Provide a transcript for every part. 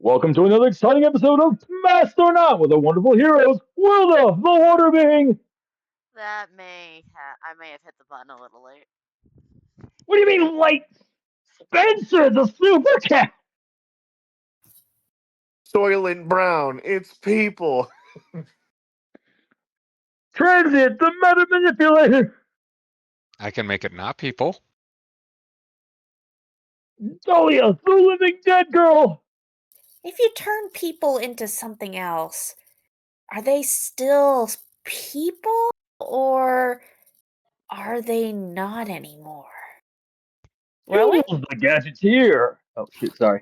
Welcome to another exciting episode of Master Not with the wonderful heroes, Wilda, the Water Being. I may have hit the button a little late. What do you mean, light? Spencer, the Super Cat. Soylent Brown, it's people. Transit, the Meta Manipulator. I can make it not people. Dahlia, the Living Dead Girl. If you turn people into something else, are they still people or are they not anymore? Rowan? Jules, the Gadgeteer. Oh, shoot, sorry.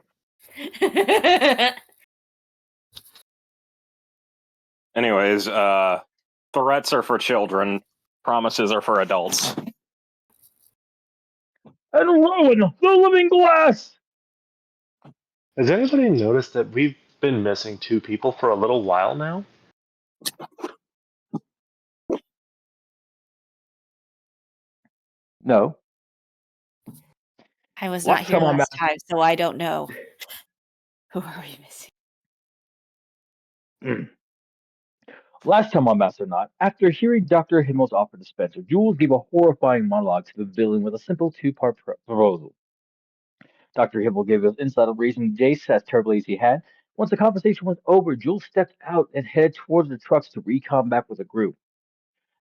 Anyways, threats are for children, promises are for adults. And Rowan, the Living Glass. Has anybody noticed that we've been missing two people for a little while now? No. I was What? not here Come on, last man. time, so I don't know. Who are we missing? Last time on Master Not, after hearing Dr. Himmel's offer to Spencer, Jules gave a horrifying monologue to the villain with a simple two-part proposal. Dr. Himmel gave us insight on raising Jace as terribly as he had. Once the conversation was over, Jules stepped out and headed towards the trucks to recon back with the group.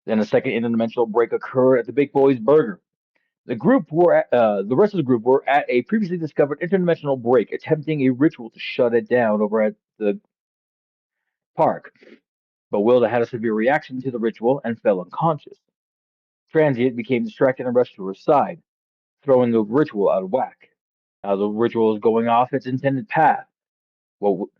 Then a second interdimensional break occurred at the Big Boys Burger. The rest of the group were at a previously discovered interdimensional break, attempting a ritual to shut it down over at the park. But Wilda had a severe reaction to the ritual and fell unconscious. Transient became distracted and rushed to her side, throwing the ritual out of whack. Now the ritual is going off its intended path. Well,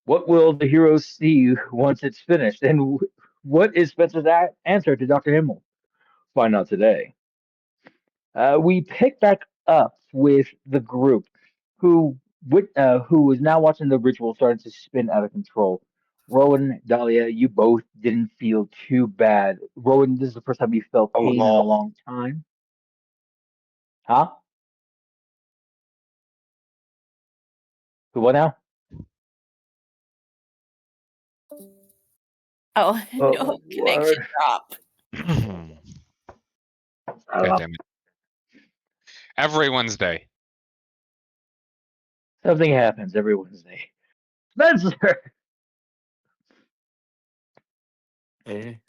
what will the heroes see once it's finished? And what is Spencer's answer to Dr. Himmel? Find out today. We pick back up with the group who is now watching the ritual starting to spin out of control. Rowan, Dahlia, you both didn't feel too bad. Rowan, this is the first time you felt pain in a long time. Huh? Who, what now? Oh, Oh, no connection drop. God damn it. Every Wednesday. Something happens every Wednesday. Spencer! Hey.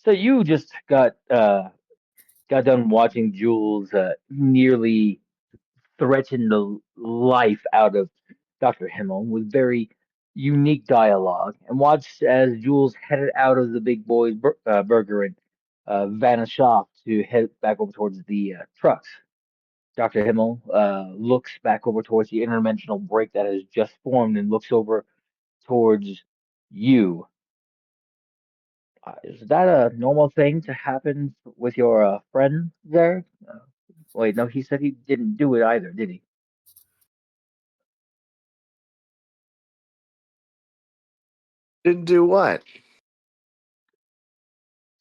So you just got done watching Jules nearly threaten the life out of Dr. Himmel with very unique dialogue, and watched as Jules headed out of the Big Boys Burger and vanished off to head back over towards the trucks. Dr. Himmel looks back over towards the interdimensional break that has just formed and looks over towards you. Is that a normal thing to happen with your friend there? Wait, no, he said he didn't do it either, did he? Didn't do what?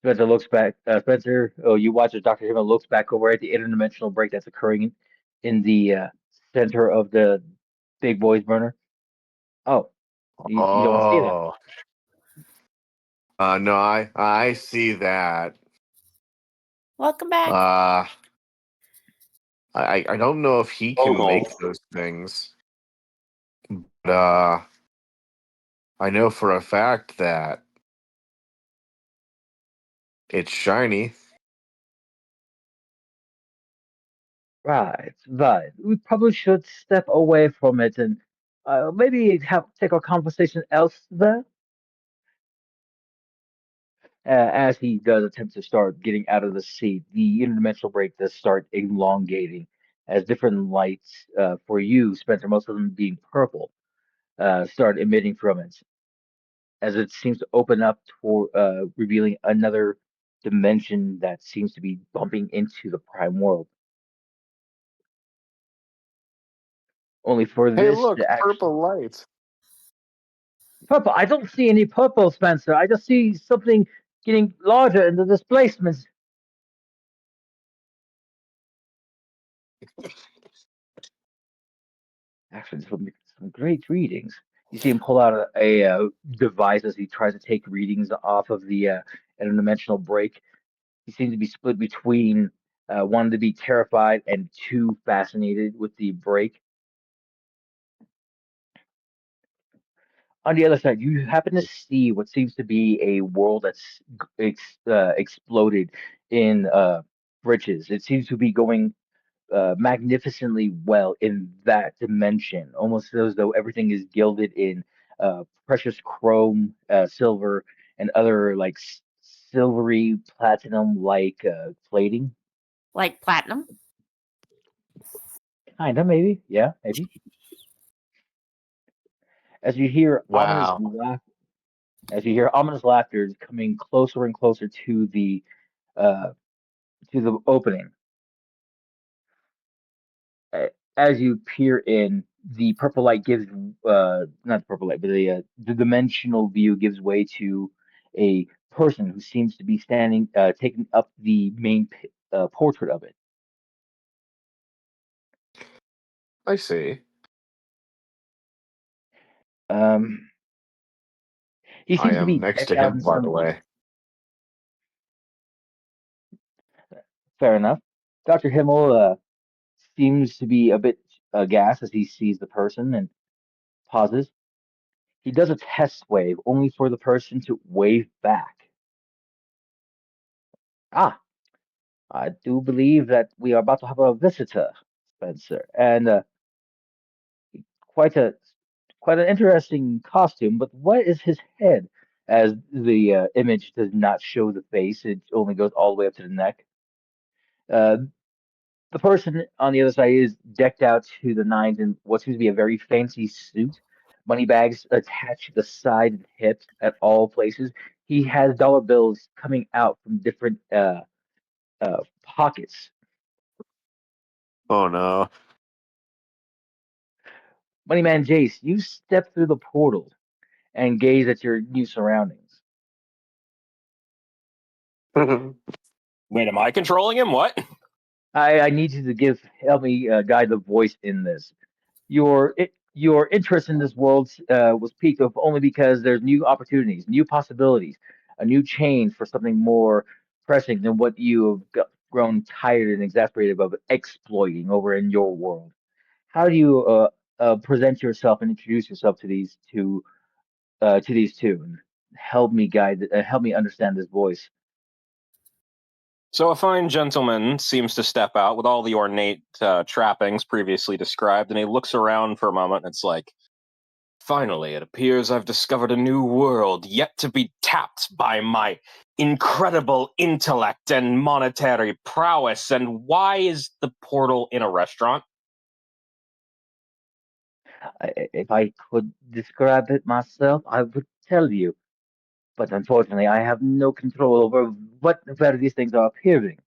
Spencer looks back. Spencer, oh, you watch as Dr. Himmel looks back over at the interdimensional break that's occurring in the center of the Big Boys burner. Oh, you don't see that. Oh. No, I see that. Welcome back. I don't know if he can make those things. But I know for a fact that it's shiny. Right, right. We probably should step away from it and maybe take our conversation elsewhere. As he does attempt to start getting out of the seat, the interdimensional break does start elongating as different lights for you, Spencer, most of them being purple, start emitting from it as it seems to open up for revealing another dimension that seems to be bumping into the prime world. Only for Hey, this look, to actually purple lights. purple. I don't see any purple, Spencer. I just see something getting larger in the displacements. Actually, some great readings. You see him pull out a device as he tries to take readings off of the interdimensional break. He seems to be split between one to be terrified and two fascinated with the break. On the other side, you happen to see what seems to be a world that's exploded in bridges. It seems to be going magnificently well in that dimension, almost as though everything is gilded in precious chrome, silver, and other like silvery platinum like plating. Like platinum. Kinda, maybe. Yeah, maybe. As you hear ominous Wow. laugh, as you hear ominous laughter coming closer and closer uh, to the opening. As you peer in, the purple light gives not the purple light, but the dimensional view gives way to a person who seems to be standing, taking up the main portrait of it. I see. Um, he I seems to am be next decked to out him, in by the some. way. Fair enough. Dr. Himmel seems to be a bit aghast as he sees the person and pauses. He does a test wave, only for the person to wave back. Ah, I do believe that we are about to have a visitor, Spencer, and quite a quite an interesting costume. But what is his head? As the image does not show the face, it only goes all the way up to the neck. Uh, the person on the other side is decked out to the nines in what seems to be a very fancy suit. Money bags attached to the side and hips at all places. He has dollar bills coming out from different pockets. Oh no. Moneyman Jace, you step through the portal and gaze at your new surroundings. Wait, am I controlling him? What? I need you to help me guide the voice in this. Your interest in this world was piqued up only because there's new opportunities, new possibilities, a new change for something more pressing than what you have grown tired and exasperated of exploiting over in your world. How do you present yourself and introduce yourself to these two, and help me understand this voice? So a fine gentleman seems to step out with all the ornate trappings previously described, and he looks around for a moment, and it's like, finally, it appears I've discovered a new world yet to be tapped by my incredible intellect and monetary prowess. And why is the portal in a restaurant? If I could describe it myself, I would tell you. But unfortunately, I have no control over where these things are appearing.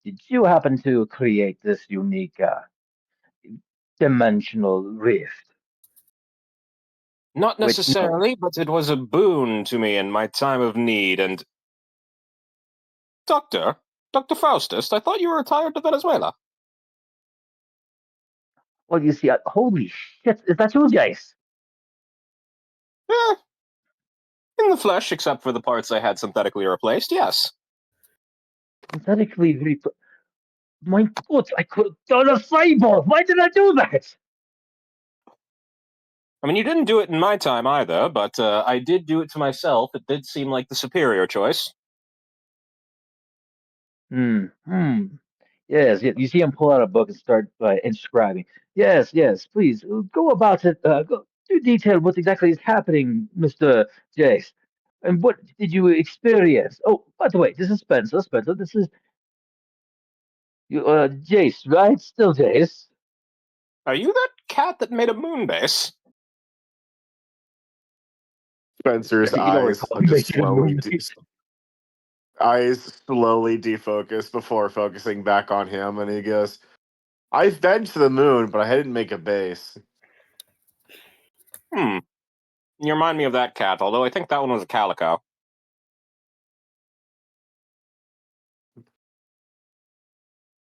Did you happen to create this unique dimensional rift? Not Which no, necessarily, but it was a boon to me in my time of need. And Dr. Faustus, I thought you were retired to Venezuela. well, you see, holy shit, is that you guys? Eh, in the flesh, except for the parts I had synthetically replaced, yes. Synthetically, my foot, I could have done a cyborg. Why did I do that? I mean, you didn't do it in my time either, but I did do it to myself. It did seem like the superior choice. Hmm. Yes, you see him pull out a book and start inscribing. Yes, please go about it. Go do detail what exactly is happening, Mr. Jace. And what did you experience? Oh, by the way, this is Spencer. Spencer, this is you, Jace, right? Still Jace. Are you that cat that made a moon base? Spencer's You don't eyes recall just making a slowly movie. eyes slowly defocus before focusing back on him, and he goes, "I've been to the moon, but I didn't make a base." You remind me of that cat, although I think that one was a calico.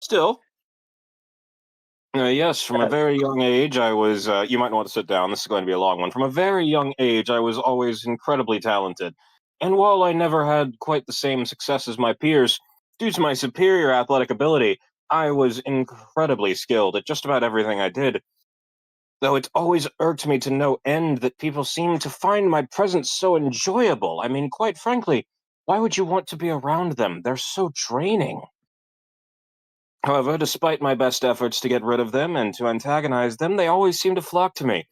Still, Yes, from a very young age, I was. You might want to sit down. This is going to be a long one. From a very young age, I was always incredibly talented. And while I never had quite the same success as my peers, due to my superior athletic ability, I was incredibly skilled at just about everything I did. Though it's always irked me to no end that people seem to find my presence so enjoyable. I mean, quite frankly, why would you want to be around them? They're so draining. However, despite my best efforts to get rid of them and to antagonize them, they always seem to flock to me.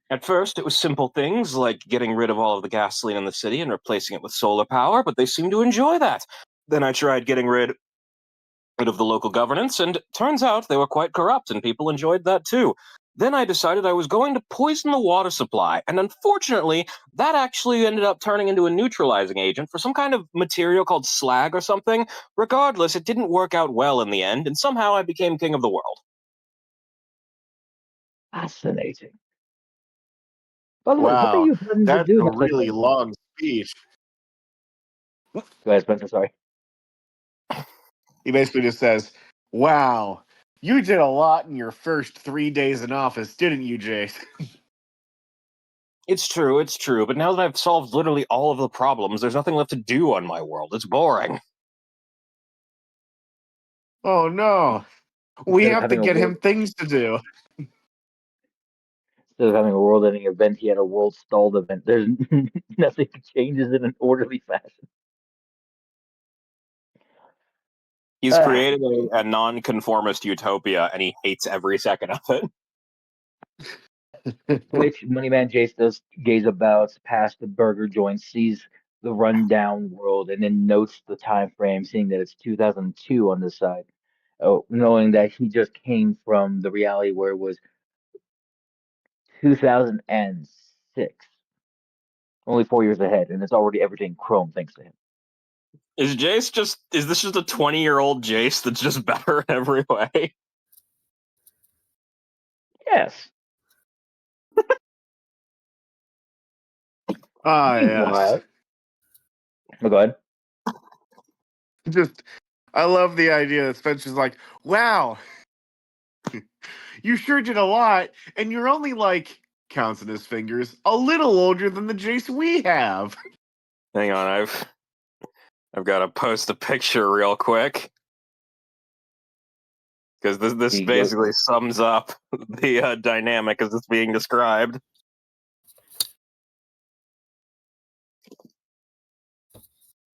At first, it was simple things like getting rid of all of the gasoline in the city and replacing it with solar power, but they seemed to enjoy that. Then I tried getting rid of the local governance, and turns out they were quite corrupt, and people enjoyed that too. Then I decided I was going to poison the water supply, and unfortunately, that actually ended up turning into a neutralizing agent for some kind of material called slag or something. Regardless, it didn't work out well in the end, and somehow I became king of the world. Fascinating. By the way, what are Wow, you planning to that's do a now that really long speech. Go ahead, Spencer, sorry. He basically just says, "Wow, you did a lot in your first 3 days in office, didn't you, Jace?" It's true, but now that I've solved literally all of the problems, there's nothing left to do on my world. It's boring. Oh no, we Instead of have to having a get world, him things to do. instead of having a world-ending event, he had a world-stalled event. There's nothing changes in an orderly fashion. He's created a non-conformist utopia, and he hates every second of it. Which Moneyman Jace does gaze about past the burger joint, sees the rundown world, and then notes the time frame, seeing that it's 2002 on this side. Oh, knowing that he just came from the reality where it was 2006, only 4 years ahead, and it's already everything Chrome thanks to him. Is this just a 20-year-old Jace that's just better in every way? Yes. Ah, yes. Meanwhile, oh, go ahead. Just, I love the idea that Spencer's like, "Wow, you sure did a lot, and you're only like," counts in his fingers, "a little older than the Jace we have." Hang on, I've got to post a picture real quick because this He goes, basically sums up the dynamic as it's being described.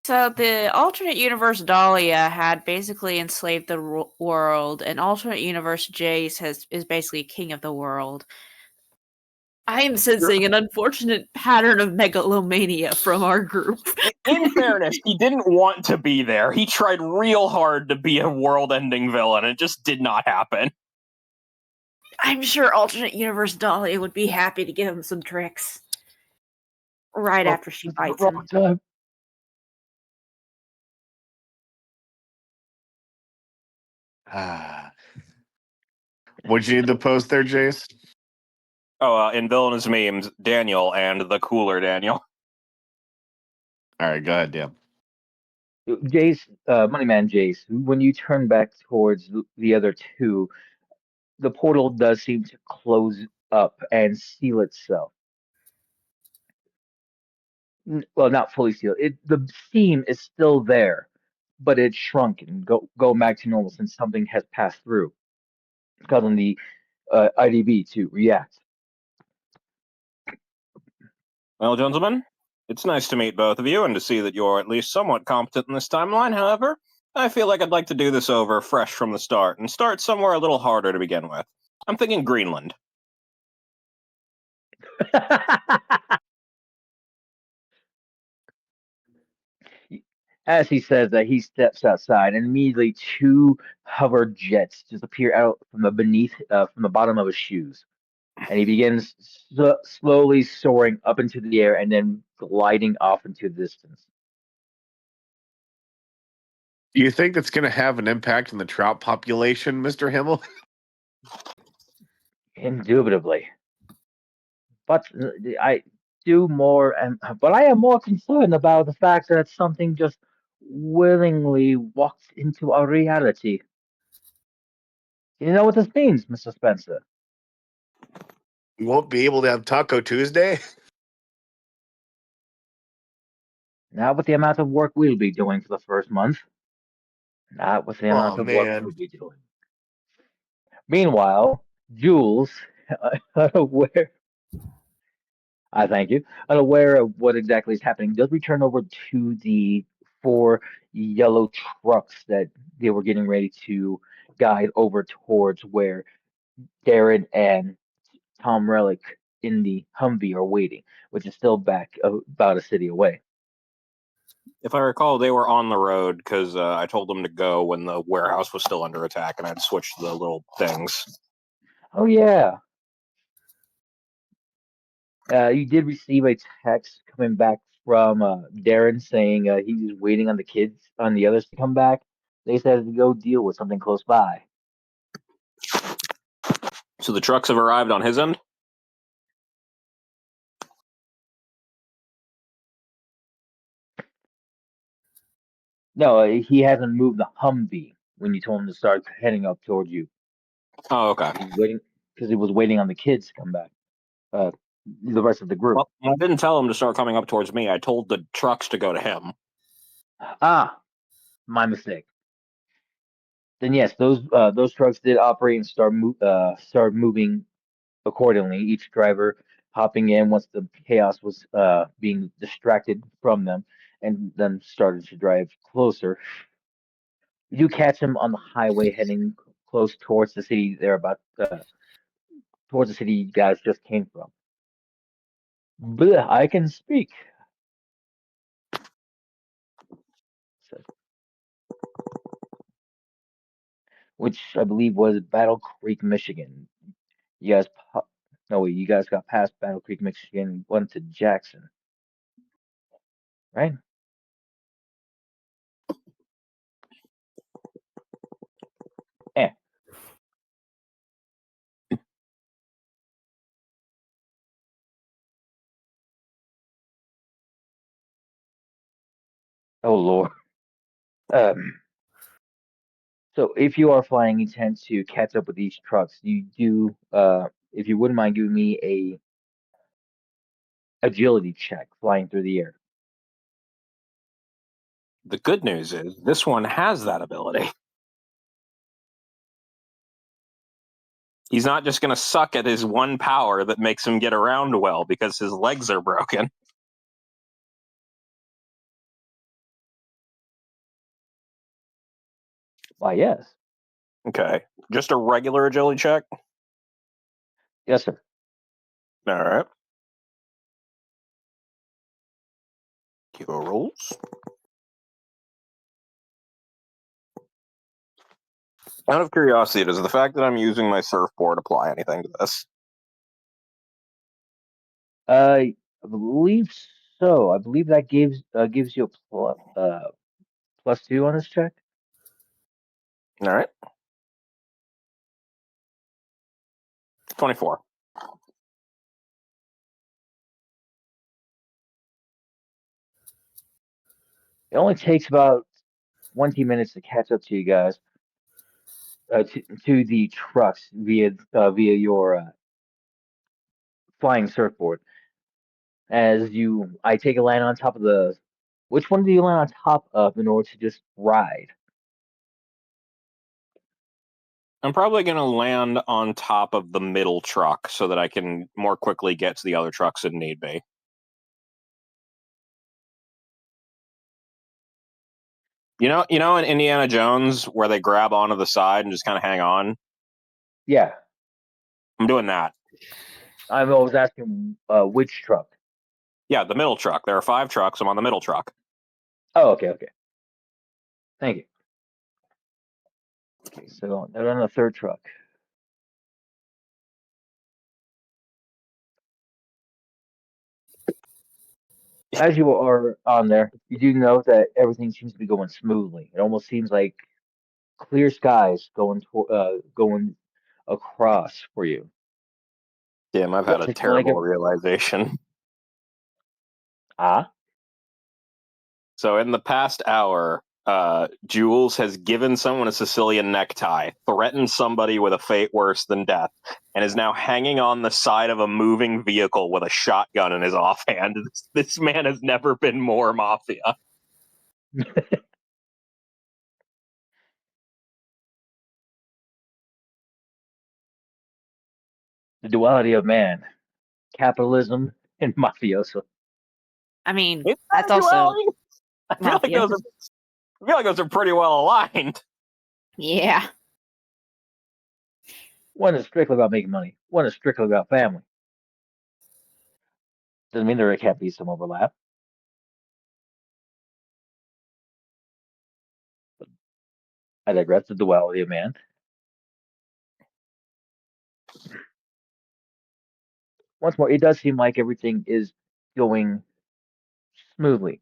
So the alternate universe Dahlia had basically enslaved the world, and alternate universe Jace is basically king of the world. I am sensing an unfortunate pattern of megalomania from our group. In fairness, he didn't want to be there. He tried real hard to be a world-ending villain. It just did not happen. I'm sure alternate universe Dahlia would be happy to give him some tricks. Right after she bites him. Time. What'd you need to post there, Jace? Oh, in villainous memes, Daniel and the cooler Daniel. All right, go ahead, Dan. Jace, Moneyman Jace, when you turn back towards the other two, the portal does seem to close up and seal itself. Well, not fully sealed. The seam is still there, but it's shrunken, go back to normal since something has passed through, causing the IDB to react. Well, gentlemen, it's nice to meet both of you and to see that you're at least somewhat competent in this timeline. However, I feel like I'd like to do this over fresh from the start and start somewhere a little harder to begin with. I'm thinking Greenland. As he says that, he steps outside, and immediately two hover jets just appear out from from the bottom of his shoes, and he begins slowly soaring up into the air and then gliding off into the distance. Do you think that's going to have an impact on the trout population, Mr. Himmel? Indubitably, but I but I am more concerned about the fact that something just willingly walks into our reality. You know what this means, Mr. Spencer? You won't be able to have Taco Tuesday? Not with the amount of work we'll be doing for the first month. Not with the amount Oh, of work we'll man. be doing. Meanwhile, Jules, unaware, I thank you, unaware of what exactly is happening, does return over to the 4 yellow trucks that they were getting ready to guide over towards where Darren and Tom Relic in the Humvee are waiting, which is still back about a city away. If I recall, they were on the road because I told them to go when the warehouse was still under attack, and I'd switched the little things. Oh yeah. You did receive a text coming back from Darren saying he's waiting on the kids, on the others to come back. They said to go deal with something close by. So the trucks have arrived on his end? No, he hasn't moved the Humvee when you told him to start heading up towards you. Oh, okay. He's waiting because he was waiting on the kids to come back. The rest of the group. Well, I didn't tell him to start coming up towards me. I told the trucks to go to him. Ah, my mistake. Then yes, those trucks did operate and start moving accordingly. Each driver hopping in once the chaos was being distracted from them, and then started to drive closer. You catch him on the highway heading close towards the city they're about towards the city you guys just came from. Bleh, I can speak. So- Which I believe was Battle Creek, Michigan. You guys, no wait, you guys got past Battle Creek, Michigan, and went to Jackson, right? Eh. Oh Lord. Um. So if you are flying, you tend to catch up with these trucks. You do, if you wouldn't mind giving me a agility check flying through the air. The good news is this one has that ability. He's not just going to suck at his one power that makes him get around well because his legs are broken. Why, yes. Okay. Just a regular agility check? Yes, sir. All right. Hero rolls. Out of curiosity, does the fact that I'm using my surfboard apply anything to this? I believe so. I believe that gives you a +2 on this check. All right. 24. It only takes about 20 minutes to catch up to you guys, to the trucks via your flying surfboard. I take a land on top of the. Which one do you land on top of in order to just ride? I'm probably going to land on top of the middle truck so that I can more quickly get to the other trucks if need be. You know, in Indiana Jones where they grab onto the side and just kind of hang on. Yeah, I'm doing that. I was asking which truck. Yeah, the middle truck. There are 5 trucks. I'm on the middle truck. Oh, okay, okay. Thank you. Okay, so they're on the third truck. As you are on there, you do know that everything seems to be going smoothly. It almost seems like clear skies going across for you. Damn, I've had a What's it like? terrible realization. Ah, So in the past hour, Jules has given someone a Sicilian necktie, threatened somebody with a fate worse than death, and is now hanging on the side of a moving vehicle with a shotgun in his offhand. This man has never been more mafia. The duality of man, capitalism and mafioso. I mean, Is that that's a also duality? I feel like mafia. those are pretty well aligned. Yeah. One is strictly about making money. One is strictly about family. Doesn't mean there can't be some overlap. I digress. The duality of man. Once more, it does seem like everything is going smoothly.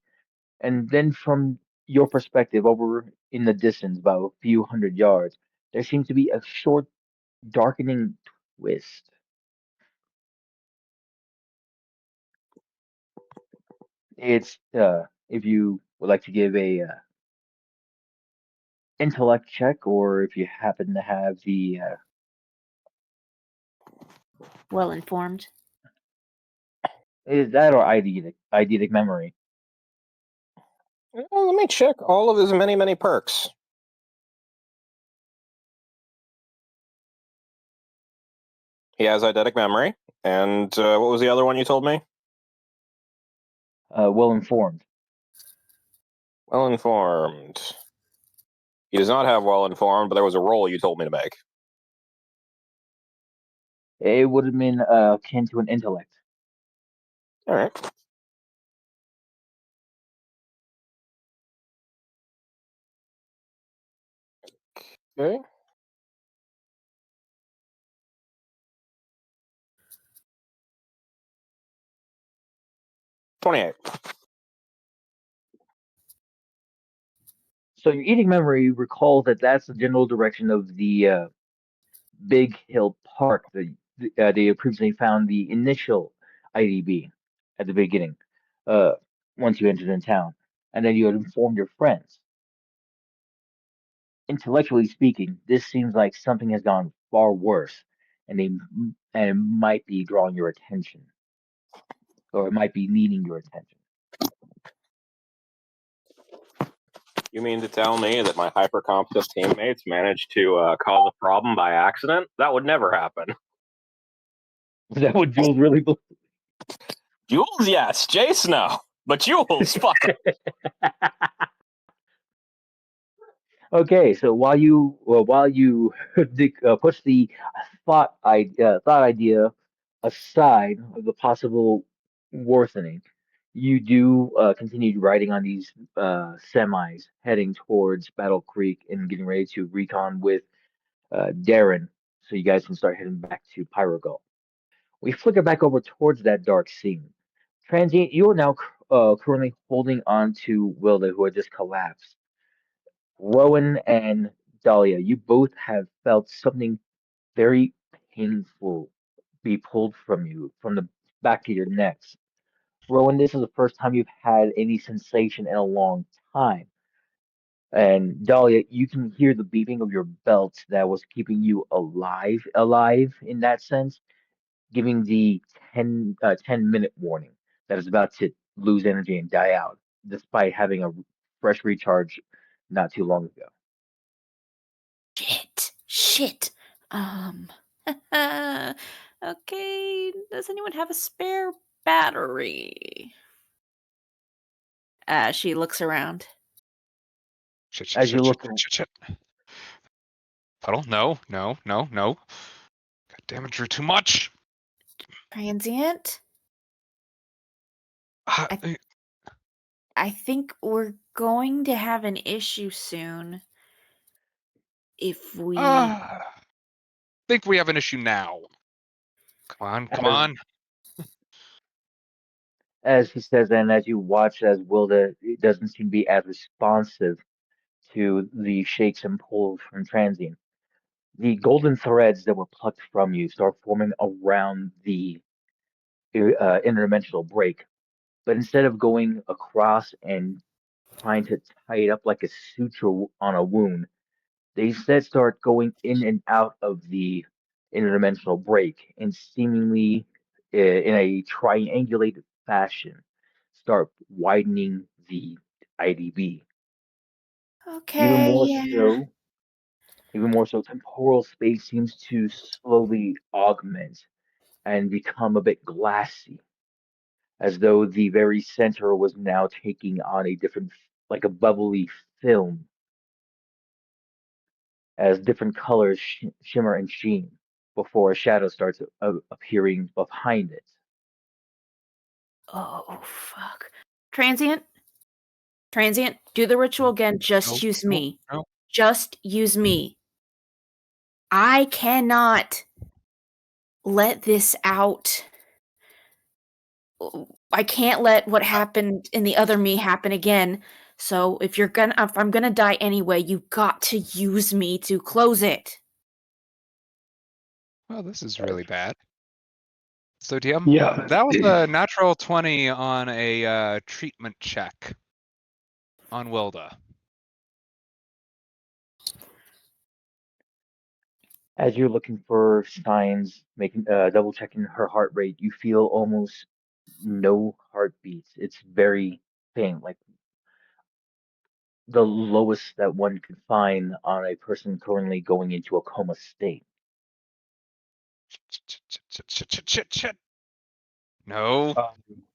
And then from your perspective, over in the distance, about a few hundred yards, there seems to be a short, darkening twist. It's if you would like to give a intellect check, or if you happen to have the Well informed. is that or eidetic memory. Well, let me check all of his many, many perks. He has eidetic memory. And what was the other one you told me? Well informed. Well informed. He does not have well informed, but there was a roll you told me to make. It would have been akin to an intellect. All right. Okay. $28. So your eating memory recalls that that's the general direction of the Big Hill Park that they previously found the initial IDB at the beginning, uh, once you entered in town, and then you had informed your friends. Intellectually speaking, this seems like something has gone far worse, and it might be drawing your attention, or it might be needing your attention. You mean to tell me that my hyper-competent teammates managed to cause a problem by accident? That would never happen. Is that what Jules really believes? Jules, yes. Jace, no. But Jules, fuck. Okay, so while you push the thought idea aside of the possible worsening, you do continue riding on these semis, heading towards Battle Creek and getting ready to recon with Darren, so you guys can start heading back to Pyrogal. We flicker back over towards that dark scene. Transient, you are now currently holding on to Wilda, who had just collapsed. Rowan and Dahlia, you both have felt something very painful be pulled from you, from the back of your necks. Rowan, this is the first time you've had any sensation in a long time. And Dahlia, you can hear the beeping of your belt that was keeping you alive in that sense, giving the 10-minute warning that is about to lose energy and die out, despite having a fresh recharge not too long ago. Shit. Okay. Does anyone have a spare battery? She looks around. Shit, As you look, shit. Puddle? No. God damn it, Drew, too much. Transient? Ah, I think we're going to have an issue soon. If we think we have an issue now. Come on. as he says, and as you watch, as Wilda doesn't seem to be as responsive to the shakes and pulls from Transient, the golden threads that were plucked from you start forming around the interdimensional break. But instead of going across and trying to tie it up like a suture on a wound. They instead start going in and out of the interdimensional break and seemingly in a triangulated fashion start widening the IDB. Even Okay, more yeah. so, even more so, temporal space seems to slowly augment and become a bit glassy, as though the very center was now taking on a different, like a bubbly film, as different colors shimmer and sheen before a shadow starts appearing behind it. Oh, fuck. Transient? Transient, do the ritual again. Just No, use no, me. no. Just use me. I cannot let this out. I can't let what happened in the other me happen again. So if I'm gonna die anyway, you got to use me to close it. Well, this is really bad. So, DM, Yeah. that was a natural 20 on a treatment check on Wilda. As you're looking for signs, making double checking her heart rate, you feel almost no heartbeats. It's very faint, like the lowest that one could find on a person currently going into a coma state. Shit. No, Um,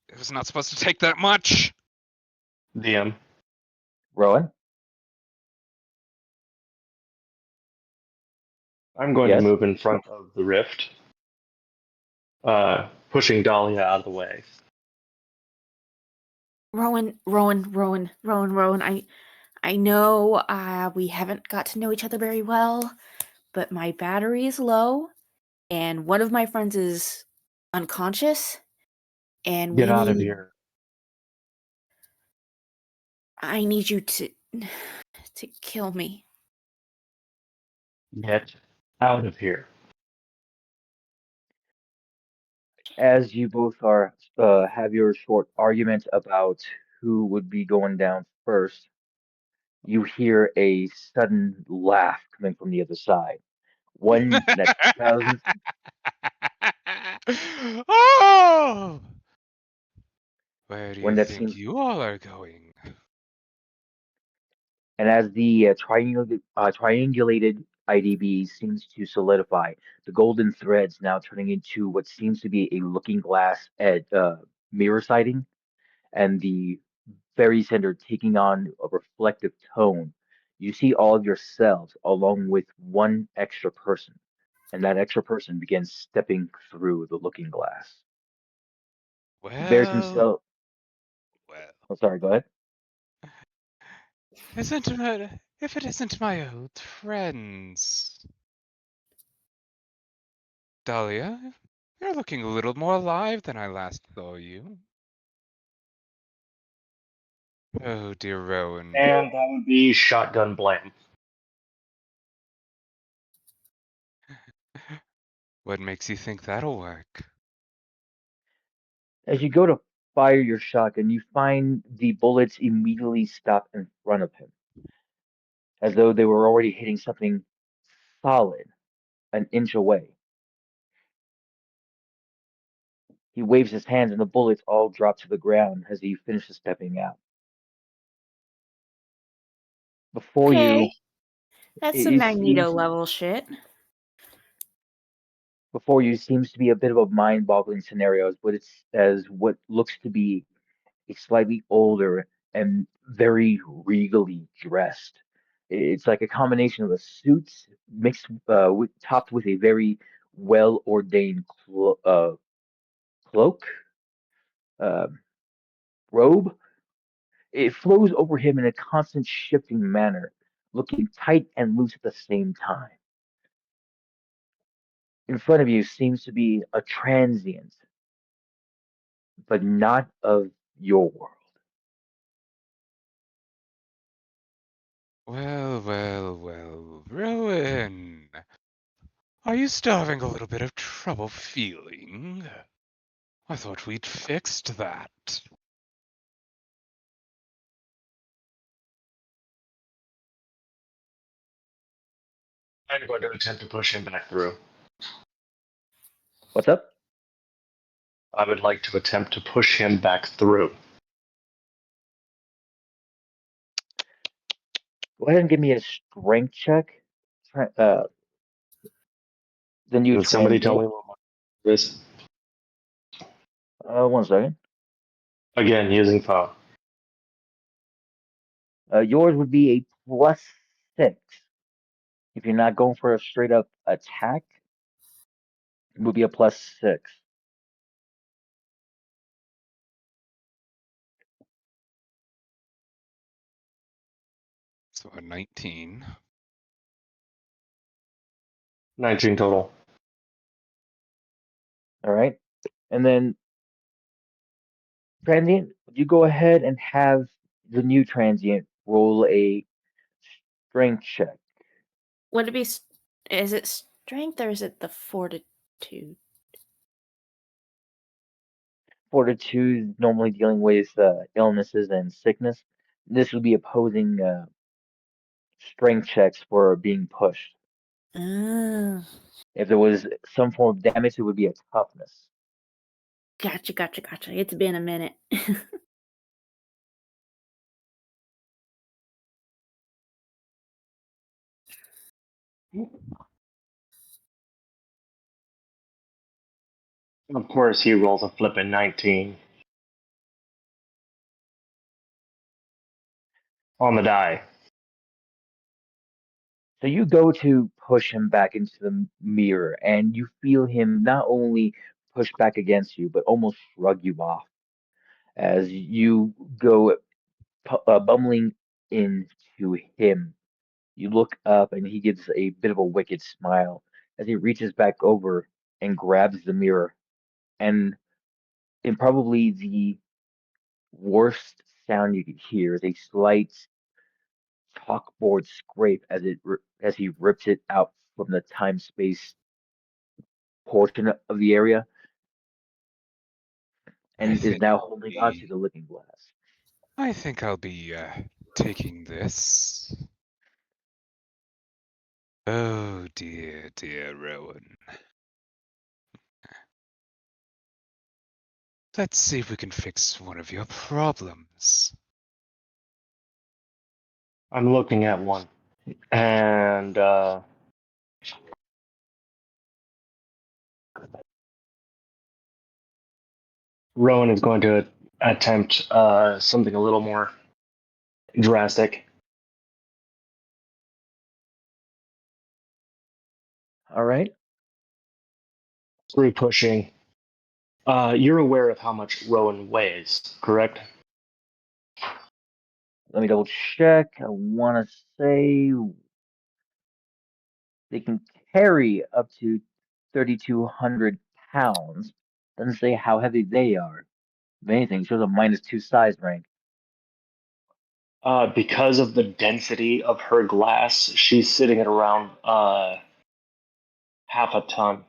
it was not supposed to take that much. DM. Rowan? I'm going to Yes? move in front of the rift, pushing Dahlia out of the way. Rowan. I know we haven't got to know each other very well, but my battery is low, and one of my friends is unconscious, and Get out of here. I need you to kill me. Get out of here. As you both are have your short argument about who would be going down first, you hear a sudden laugh coming from the other side. One that sounds Oh! Where do one you that think seems, you all are going? and as the triangulated IDB seems to solidify, the golden threads now turning into what seems to be a looking glass at mirror sighting, and the very center taking on a reflective tone. You see all of yourselves along with one extra person, and that extra person begins stepping through the looking glass. He bears Well, himself. well, Oh, sorry. Go ahead. if it isn't my old friends. Dahlia, you're looking a little more alive than I last saw you. Oh, dear Rowan. And that would be shotgun blame. What makes you think that'll work? As you go to fire your shotgun, you find the bullets immediately stop in front of him, as though they were already hitting something solid an inch away. He waves his hands, and the bullets all drop to the ground as he finishes stepping out. Before Okay, you, that's some it Magneto seems level shit. before you seems to be a bit of a mind-boggling scenario, but it's as what looks to be a slightly older and very regally dressed. It's like a combination of a suit mixed topped with a very well-ordained cloak, uh, robe. It flows over him in a constant shifting manner, looking tight and loose at the same time. In front of you seems to be a transient, but not of your world. Well, Rowan. Are you starting a little bit of trouble feeling? I thought we'd fixed that. I'm going to attempt to push him back through. What's up? I would like to attempt to push him back through. Go ahead and give me a strength check. The new Did somebody tell transient. me what this? 1 second. Again, using phone. Yours would be a +6. If you're not going for a straight up attack, it would be a +6. So a 19. 19 total. All right. And then transient, would you go ahead and have the new transient roll a strength check? Would it be? Is it strength or is it the fortitude? Fortitude, normally dealing with illnesses and sickness. This would be opposing strength checks for being pushed. Oh, If there was some form of damage, it would be a toughness. gotcha. It's been a minute. Of course, he rolls a flippin' 19 on the die. So you go to push him back into the mirror, and you feel him not only push back against you, but almost shrug you off as you go bumbling into him. You look up, and he gives a bit of a wicked smile as he reaches back over and grabs the mirror. And in probably the worst sound you could hear is a slight chalkboard scrape as as he rips it out from the time space portion of the area I and is think now I'll holding onto be. the looking glass. I think I'll be taking this. Oh dear, dear Rowan. Let's see if we can fix one of your problems. I'm looking at one. And Rowan is going to attempt something a little more drastic. All right. Through pushing. You're aware of how much Rowan weighs, correct? Let me double check. I want to say they can carry up to 3,200 pounds. Doesn't say how heavy they are. If anything, it shows a -2 size rank. Because of the density of her glass, she's sitting at around half a ton.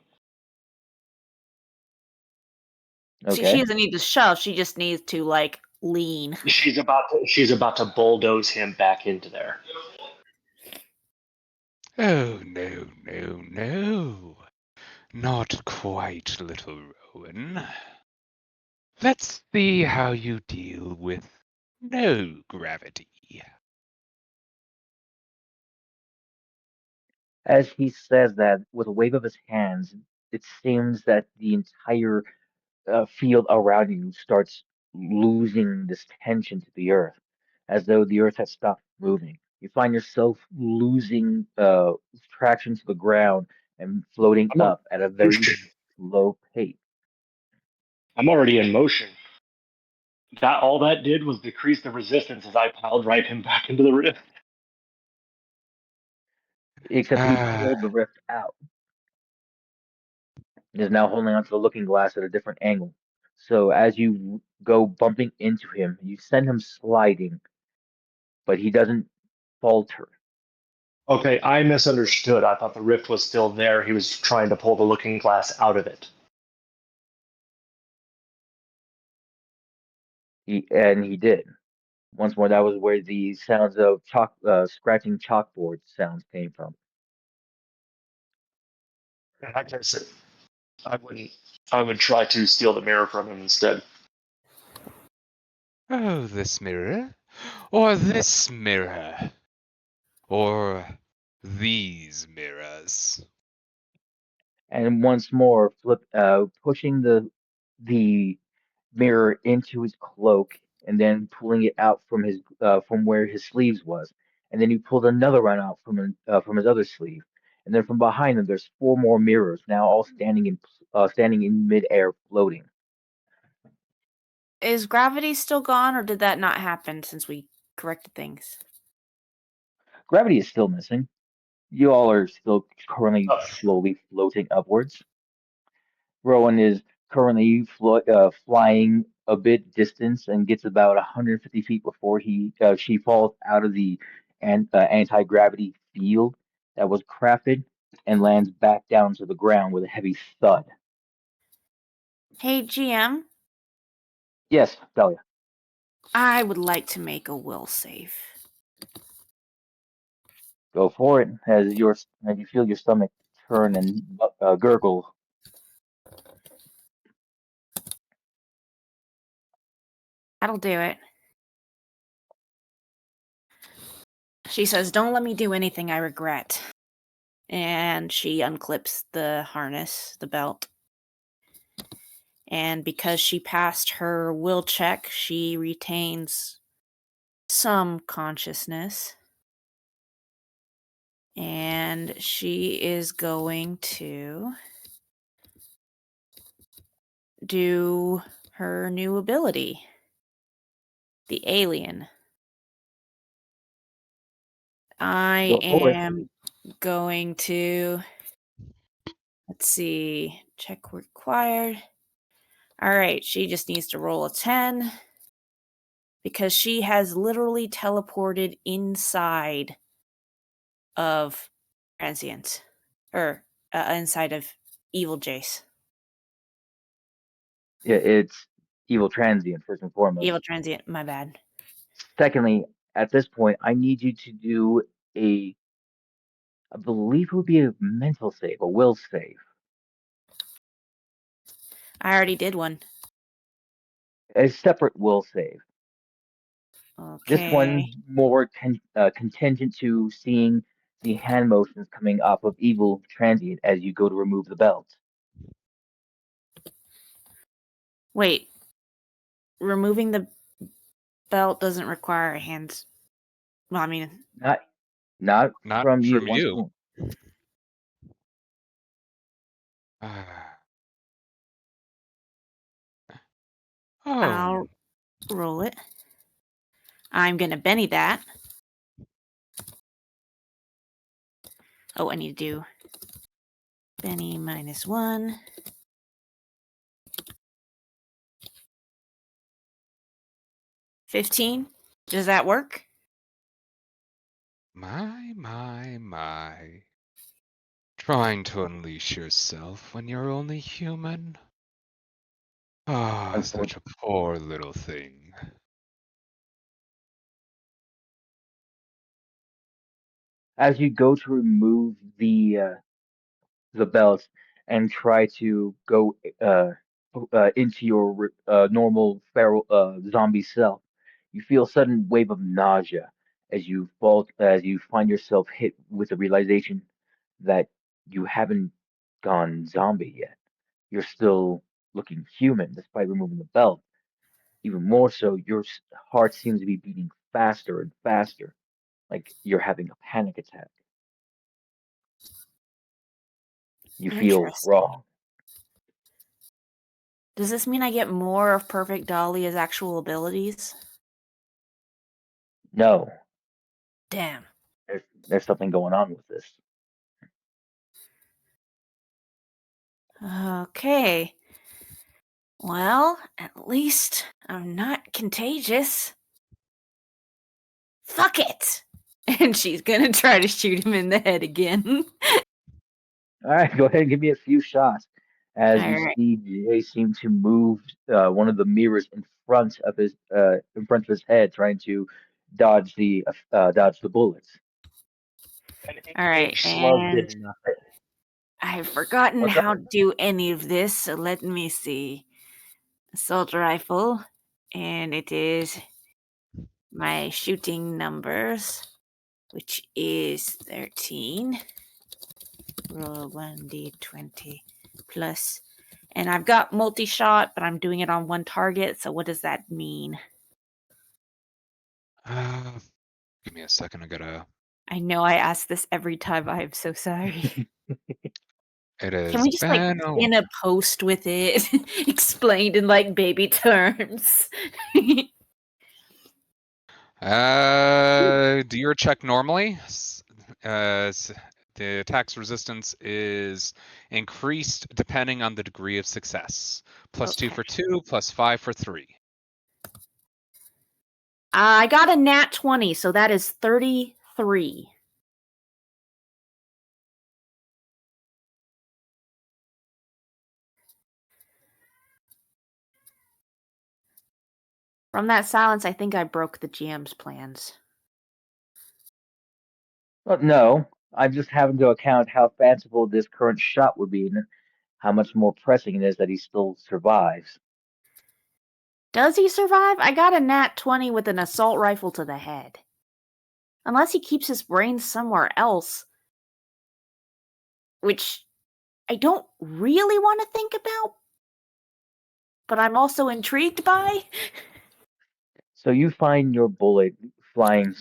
See, she Okay. doesn't need to shove. She just needs to like lean. She's about to bulldoze him back into there. Oh no, no, no. Not quite, little Rowan. Let's see how you deal with no gravity. As he says that, with a wave of his hands, it seems that the entire field around you starts losing this tension to the earth, as though the earth has stopped moving. You find yourself losing traction to the ground and floating I'm already up at a in very motion. slow pace. I'm already in motion. That all that did was decrease the resistance as I piled right him back into the rift. Except he Ah, pulled the rift out. He is now holding onto the looking glass at a different angle. So as you go bumping into him, you send him sliding, but he doesn't falter. Okay, I misunderstood. I thought the rift was still there. He was trying to pull the looking glass out of it. He did. Once more, that was where the sounds of scratching chalkboard sounds came from. In that case, I wouldn't. I would try to steal the mirror from him instead. Oh, this mirror? Or this mirror? Or these mirrors? And once more, pushing the mirror into his cloak, and then pulling it out from where his sleeves was, and then he pulled another one out from his other sleeve, and then from behind him, there's four more mirrors now, all standing in midair, floating. Is gravity still gone, or did that not happen since we corrected things? Gravity is still missing. You all are still currently Oh. slowly floating upwards. Rowan is currently flying a bit distance and gets about 150 feet before she falls out of the anti-gravity field that was crafted and lands back down to the ground with a heavy thud. Hey, GM, Yes, Dahlia. I would like to make a will save. Go for it as you feel your stomach turn and gurgle. That'll do it. She says, "Don't let me do anything I regret." And she unclips the harness, the belt. And because she passed her will check, she retains some consciousness. And she is going to do her new ability, the alien. I Go for it. am going to, let's see, check required. All right, she just needs to roll a 10 because she has literally teleported inside of Transient, or inside of Evil Jace. Yeah, it's evil transient first and foremost. Evil Transient, my bad. Secondly, at this point, I need you to do I believe it would be a mental save, a will save. I already did one. A separate will save. This Okay. one more contingent to seeing the hand motions coming off of evil transient as you go to remove the belt. Wait. Removing the belt doesn't require hands. Well, I mean, Not Not from you. from you. Oh, I'll roll it. I'm gonna Benny that. Oh, I need to do Benny -1. $15. Does that work? my. Trying to unleash yourself when you're only human? Ah, such a poor little thing. As you go to remove the belt and try to go into your normal feral zombie self, you feel a sudden wave of nausea as you find yourself hit with the realization that you haven't gone zombie yet. You're still looking human despite removing the belt. Even more so, your heart seems to be beating faster and faster, like you're having a panic attack. You feel Interesting. wrong. Does this mean I get more of Perfect Dahlia's actual abilities? No, Damn. there's something going on with this. Okay. Well, at least I'm not contagious. Fuck it! And she's gonna try to shoot him in the head again. All right, go ahead and give me a few shots as All you right. see Jay seem to move one of the mirrors in front of his head, trying to dodge the bullets. All right, Slug and did nothing. I've forgotten What's how to do any of this, so let me see. Assault rifle, and it is my shooting numbers, which is 13. Roll 1d20 plus. And I've got multi-shot, but I'm doing it on one target, so what does that mean? Give me a second. I gotta. I know I ask this every time. I am so sorry. It Can is we just been a in a post with it explained in baby terms? Do your check normally. The attack's resistance is increased depending on the degree of success. +2 for 2, +5 for 3. I got a nat 20, so that is 33. From that silence, I think I broke the GM's plans. Well, no, I'm just having to account how fanciful this current shot would be and how much more pressing it is that he still survives. Does he survive? I got a nat 20 with an assault rifle to the head. Unless he keeps his brain somewhere else. Which I don't really want to think about. But I'm also intrigued by. So you find your bullet flying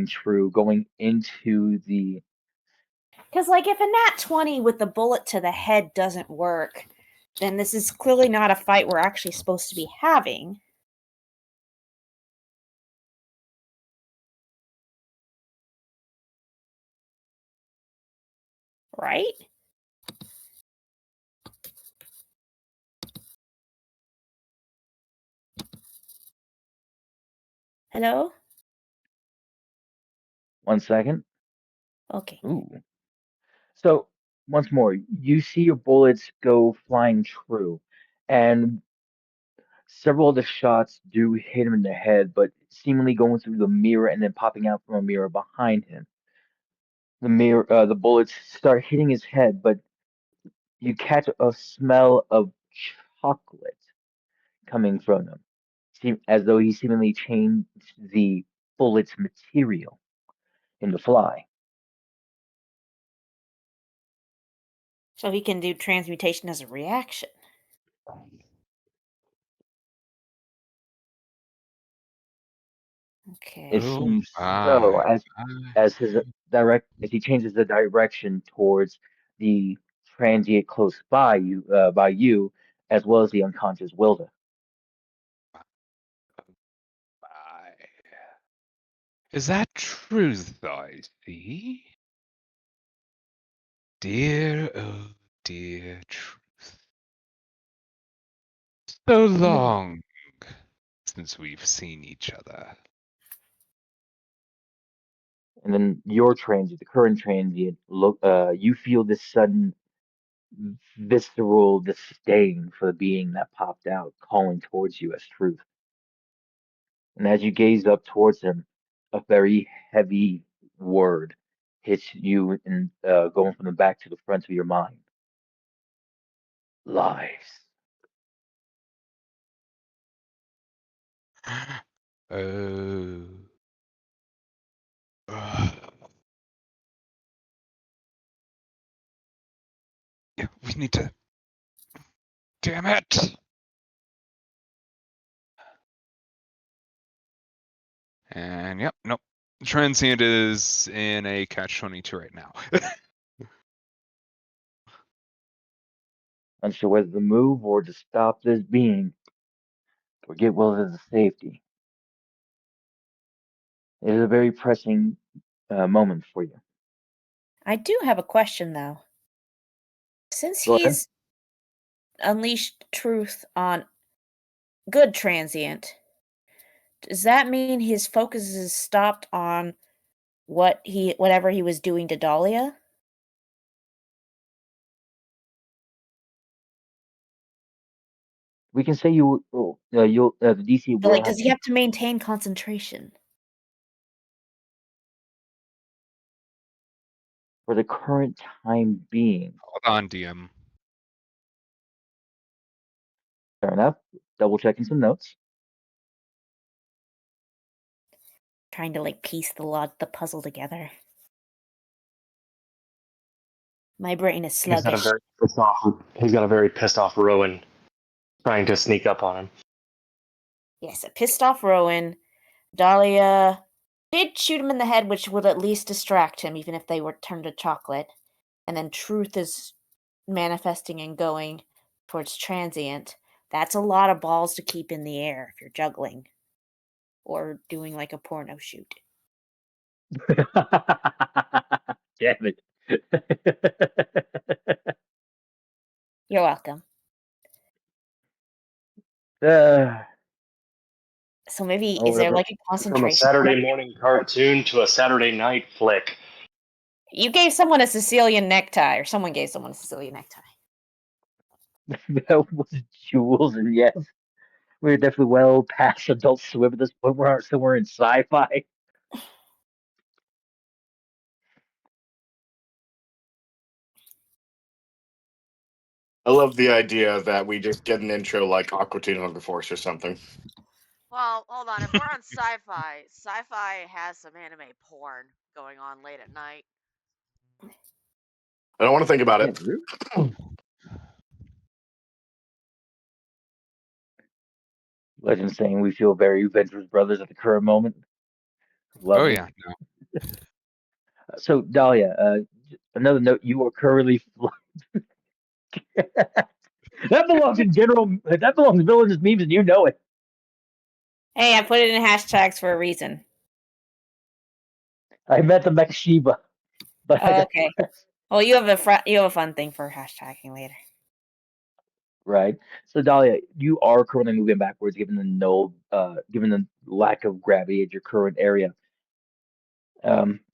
true, going into the. Because, if a nat 20 with the bullet to the head doesn't work, then this is clearly not a fight we're actually supposed to be having. Right? Hello? 1 second. Okay. Ooh. So once more, you see your bullets go flying true, and several of the shots do hit him in the head, but seemingly going through the mirror and then popping out from a mirror behind him. The bullets start hitting his head, but you catch a smell of chocolate coming from them, as though he seemingly changed the bullet's material in the fly. So he can do transmutation as a reaction. Okay. It Oh seems so, my. as he changes the direction towards the transient close by you, as well as the unconscious Wilda. My. Is that truth I see? Dear, oh dear truth. So long since we've seen each other. And then your transient, the current transient, you feel this sudden visceral disdain for the being that popped out, calling towards you as truth. And as you gaze up towards him, a very heavy word hits you and going from the back to the front of your mind. Lies. Oh. Ugh. Yeah, we need to. Damn it! And yep, nope. Transient is in a catch-22 right now. Unsure whether to move or to stop this being or get Wilda's safety. It is a very pressing moment for you. I do have a question, though. Since Go ahead. he's unleashed truth on good transient, does that mean his focus is stopped on whatever he was doing to Dahlia? We can say the DC So, will have does he have to maintain concentration? for the current time being. Hold on, DM. Fair enough. Double checking some notes. Trying to piece the puzzle together. My brain is He's got a sluggish. very pissed off. He's got a very pissed off Rowan trying to sneak up on him. Yes, a pissed off Rowan. Dahlia did shoot him in the head, which would at least distract him, even if they were turned to chocolate. And then Truth is manifesting and going towards Transient. That's a lot of balls to keep in the air if you're juggling or doing a porno shoot. Damn it. You're welcome. So maybe is there a From a concentration? Saturday morning cartoon to a Saturday night flick. You gave someone a Sicilian necktie, or someone gave someone a Sicilian necktie. That was Jules, and yes, we're definitely well past Adult Swim at this point. We're somewhere in sci-fi. I love the idea that we just get an intro like Aqua Teen Hunger Force or something. Well, hold on. If we're on sci-fi, sci-fi has some anime porn going on late at night. I don't want to think about Yeah, it. Drew? Legend saying we feel very Venturous Brothers at the current moment. Oh Lovely. yeah, no. So Dahlia, another note: you are currently that belongs in general. That belongs in villainous memes, and you know it. Hey, I put it in hashtags for a reason. I met the Mech Shiba, but I got Okay. Well, you have a fun thing for hashtagging later. right. So Dahlia, you are currently moving backwards, given given the lack of gravity at your current area.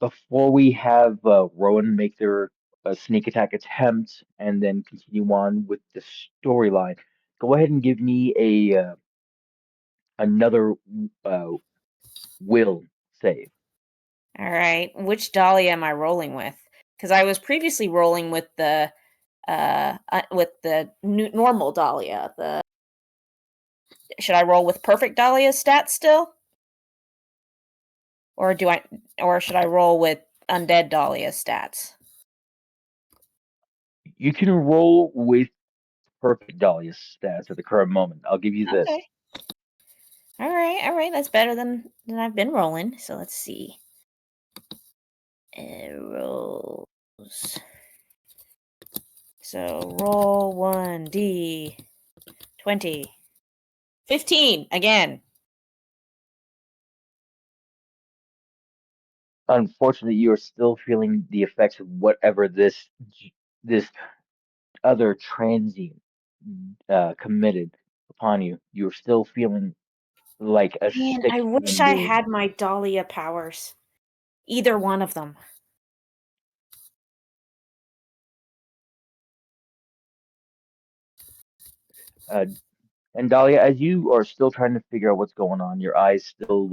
Before we have Rowan make their sneak attack attempt and then continue on with the storyline, go ahead and give me another will save. All right. Which Dahlia am I rolling with? Because I was previously rolling with the normal Dahlia. Should I roll with perfect Dahlia's stats still? Or should I roll with undead Dahlia's stats? You can roll with perfect Dahlia's stats at the current moment. I'll give you this. Okay. All right. That's better than I've been rolling. So let's see. Rolls. So roll 1d 20. 15 again. Unfortunately, you are still feeling the effects of whatever this other transient committed upon you. You're still feeling like a Man, sick I wish human I being. had my Dahlia powers. Either one of them. And Dahlia, as you are still trying to figure out what's going on, your eyes still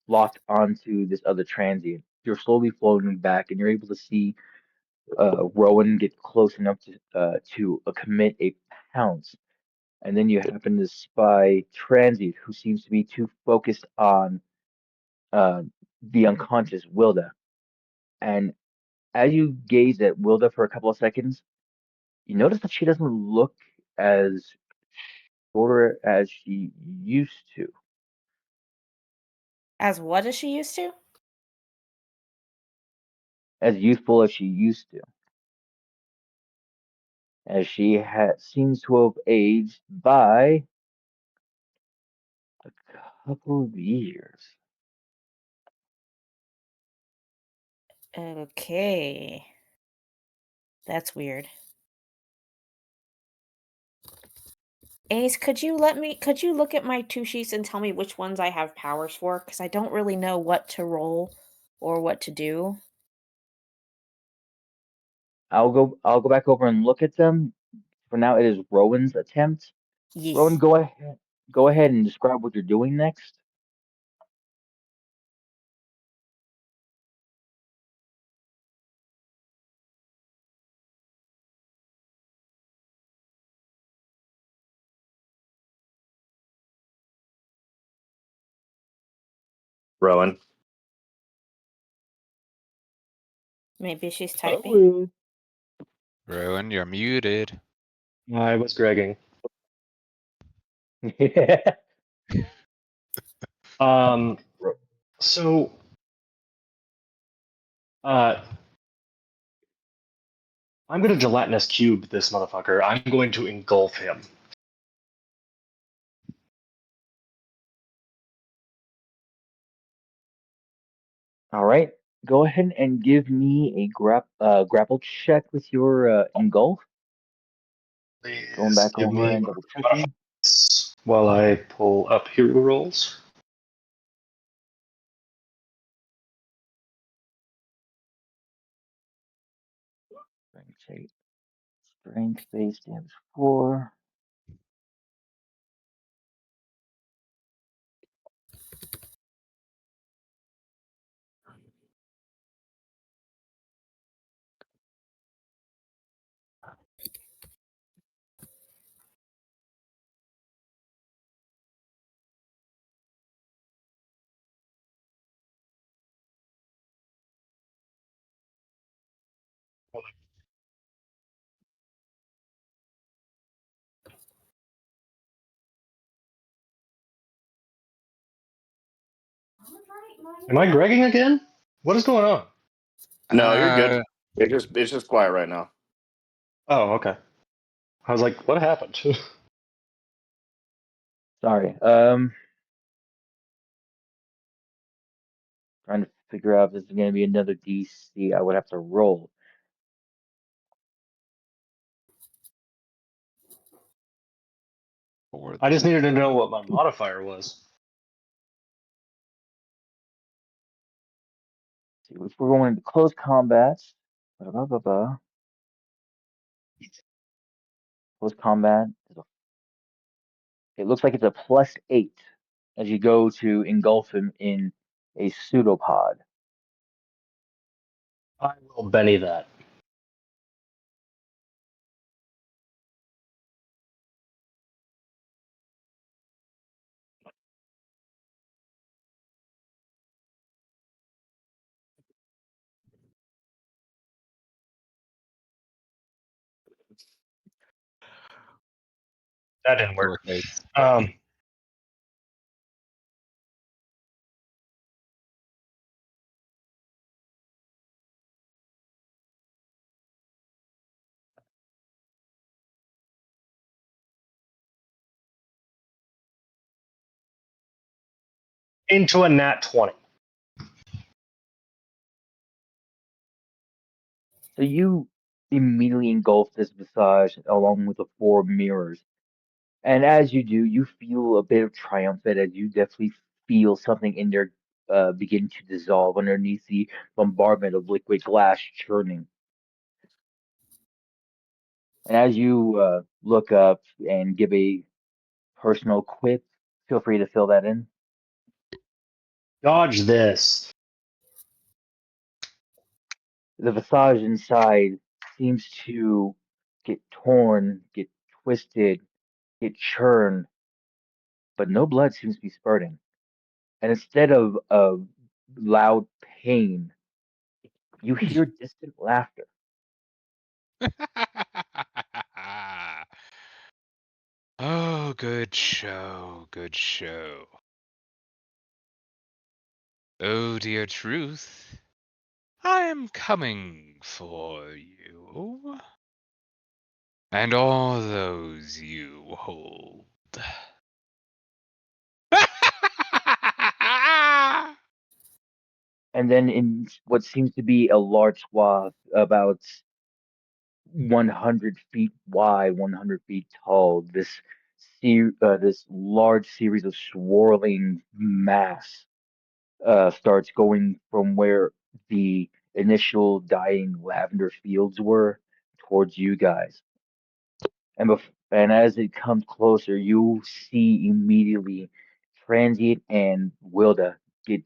locked onto this other transient. You're slowly floating back, and you're able to see Rowan get close enough to commit a pounce. And then you happen to spy Transient, who seems to be too focused on uh, the unconscious Wilda. And as you gaze at Wilda for a couple of seconds, you notice that she doesn't look as shorter as she used to. As what is she used to? As youthful as she used to. As she seems to have aged by a couple of years. Okay. That's weird. Ace, could you look at my 2 sheets and tell me which ones I have powers for? Because I don't really know what to roll or what to do. I'll go back over and look at them. For now, it is Rowan's attempt. Yes. Rowan, go ahead and describe what you're doing next. Rowan. Maybe she's typing. Rowan. Rowan, you're muted. I was Gregging. Yeah. So, I'm going to gelatinous cube this motherfucker. I'm going to engulf him. All right. Go ahead and give me a grapple check with your engulf. Going Please back give over me and double checking. while I pull up hero rolls. Strength 8. Strength base damage 4. Am I Gregging again? What is going on? No, you're good. Uh, It's just quiet right now. Oh, okay. I was like, what happened? Sorry. Trying to figure out if this is going to be another DC I would have to roll. for I just needed to know what my modifier was. See, if we're going into close combat, blah, blah, blah, blah. Close combat. It looks like it's a +8 as you go to engulf him in a pseudopod. I will Benny that. That didn't work. Okay. Into a nat 20. So you immediately engulf this visage along with the 4 mirrors. And as you do, you feel a bit of triumphant as you definitely feel something in there begin to dissolve underneath the bombardment of liquid glass churning. And as you look up and give a personal quip, feel free to fill that in. Dodge this. The visage inside seems to get torn, get twisted, get churned, but no blood seems to be spurting. And instead of loud pain, you hear distant laughter. Oh, good show, good show. Oh, dear truth, I am coming for you. And all those you hold. And then in what seems to be a large swath, about 100 feet wide, 100 feet tall, this large series of swirling mass starts going from where the initial dying lavender fields were towards you guys. And as it comes closer, you see immediately Transient and Wilda get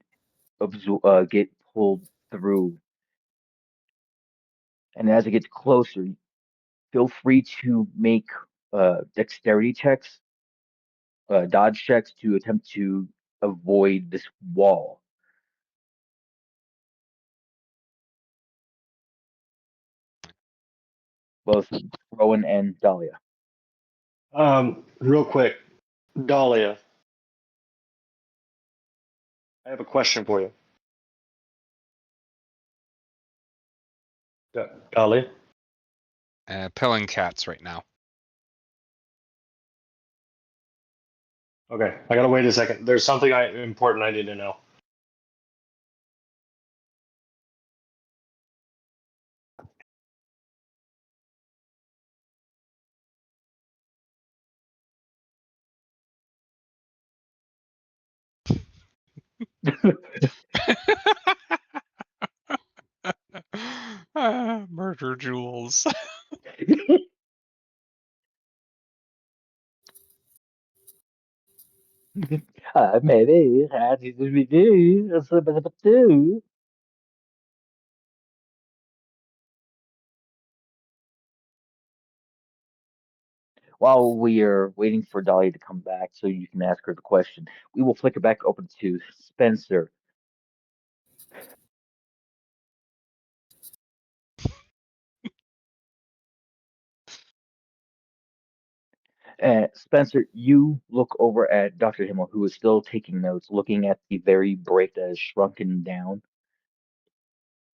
pulled through. And as it gets closer, feel free to make dexterity checks, dodge checks to attempt to avoid this wall. both Rowan and Dahlia. Real quick, Dahlia, I have a question for you. Dahlia? Pelling cats right now. Okay, I gotta wait a second. There's something important I need to know. Murder Jules. Maybe how did we do? That's a bit of a two. While we are waiting for Dahlia to come back so you can ask her the question, we will flick it back open to Spencer. Spencer, you look over at Dr. Himmel, who is still taking notes, looking at the very break that is shrunken down.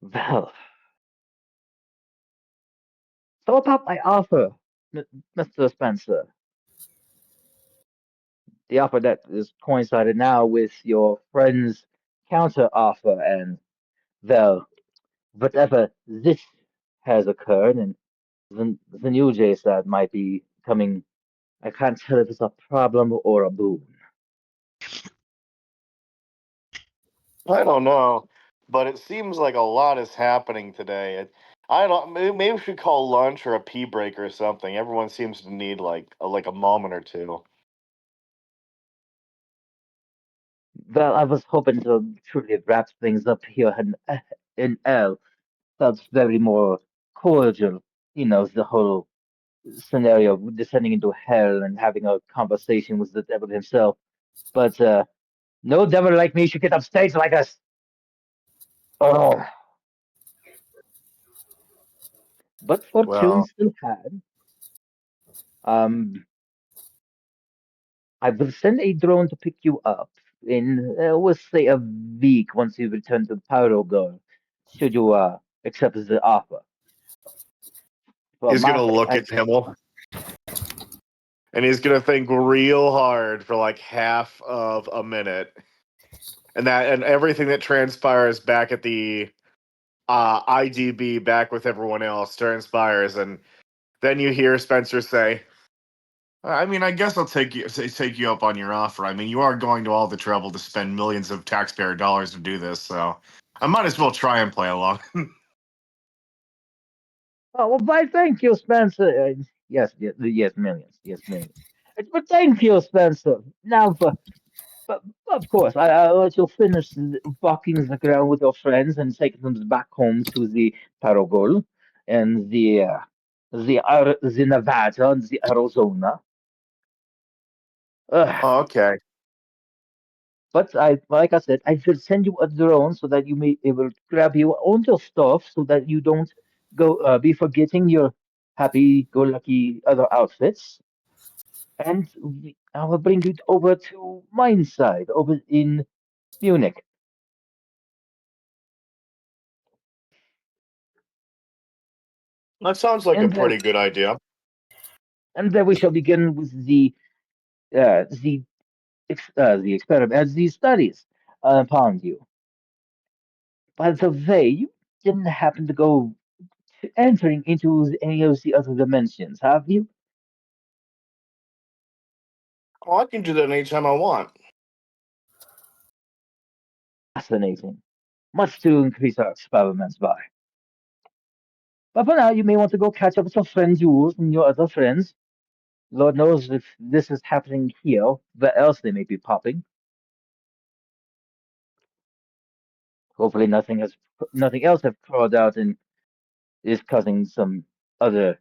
Well, so about my offer, Mr. Spencer. The offer that is coincided now with your friend's counter offer, and well, whatever this has occurred, and the new JSAT might be coming. I can't tell if it's a problem or a boon. I don't know, but it seems like a lot is happening today. I don't. Maybe we should call lunch or a pee break or something. Everyone seems to need like a moment or two. Well, I was hoping to truly wrap things up here in L. That's very more cordial. You know, the whole scenario of descending into hell and having a conversation with the devil himself. But no devil like me should get upstage like us. Oh, but fortune Well, still had. Um, I will send a drone to pick you up in, we'll say, a week once you return to Pyro. Should you accept the offer? Well, he's my, gonna look I, at Himmel and he's gonna think real hard for like half of a minute, and everything that transpires back at the IDB back with everyone else transpires, and then you hear Spencer say, I mean, I guess I'll take you up on your offer. I mean, you are going to all the trouble to spend millions of taxpayer dollars to do this, so I might as well try and play along. oh, well, why, thank you, Spencer. Yes, millions. Yes, millions. But thank you, Spencer. Now, but of course, I'll let you finish walking the ground with your friends and take them back home to the Paragol and the Nevada and the Arizona. Oh, okay. But like I said, I should send you a drone so that you may it will grab you on your stuff so that you don't go be forgetting your happy-go-lucky other outfits. And I will bring you over to mine side over in Munich. That sounds like a And then pretty good idea. we shall begin with uh, the the experiment, the studies upon you. By the way, you didn't happen to go entering into any of the other dimensions, have you? Oh, I can do that anytime I want. Fascinating. Much to increase our experiments by. But for now, you may want to go catch up with your friend Jules and your other friends. Lord knows if this is happening here, where else they may be popping. Hopefully, nothing else have crawled out and is causing some other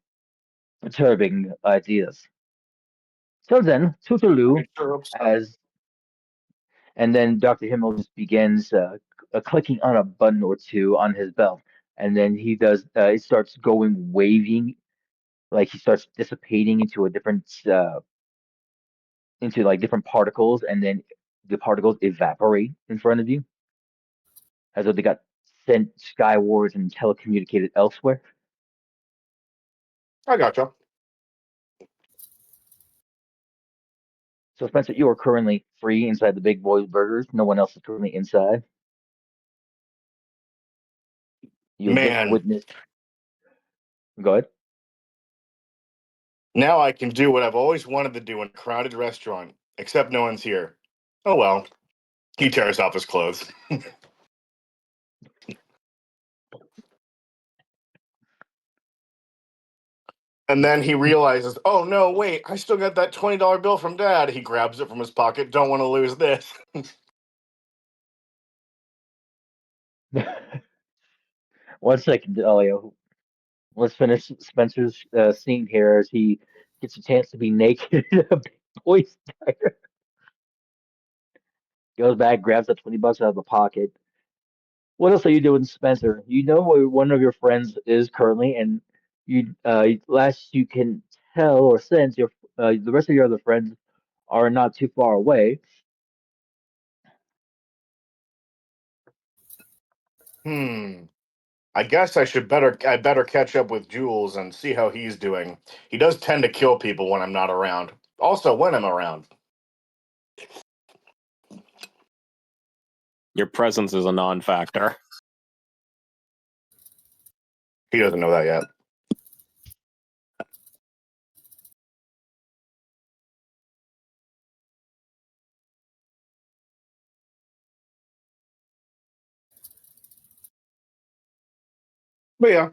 perturbing ideas. Till then, Toodaloo, I sure hope so. as and then Dr. Himmel just begins clicking on a button or two on his belt, and then he starts going waving like he starts dissipating into a different into like different particles, and then the particles evaporate in front of you as though they got sent skywards and telecommunicated elsewhere. I gotcha. So Spencer, you are currently free inside the Big Boys Burgers. No one else is currently inside. You have just Man, witnessed. Go ahead. now I can do what I've always wanted to do in a crowded restaurant, except no one's here. Oh well. He tears off his clothes. And then he realizes, oh no, wait, I still got that $20 bill from Dad. He grabs it from his pocket. Don't want to lose this. 1 second, Elio. Let's finish Spencer's scene here as he gets a chance to be naked in a Big Boys diner. Goes back, grabs the $20 out of the pocket. What else are you doing, Spencer? You know where one of your friends is currently, and you last you can tell or sense your the rest of your other friends are not too far away. I guess I better catch up with Jules and see how he's doing. He does tend to kill people when I'm not around. Also when I'm around. Your presence is a non-factor. He doesn't know that yet. But yeah.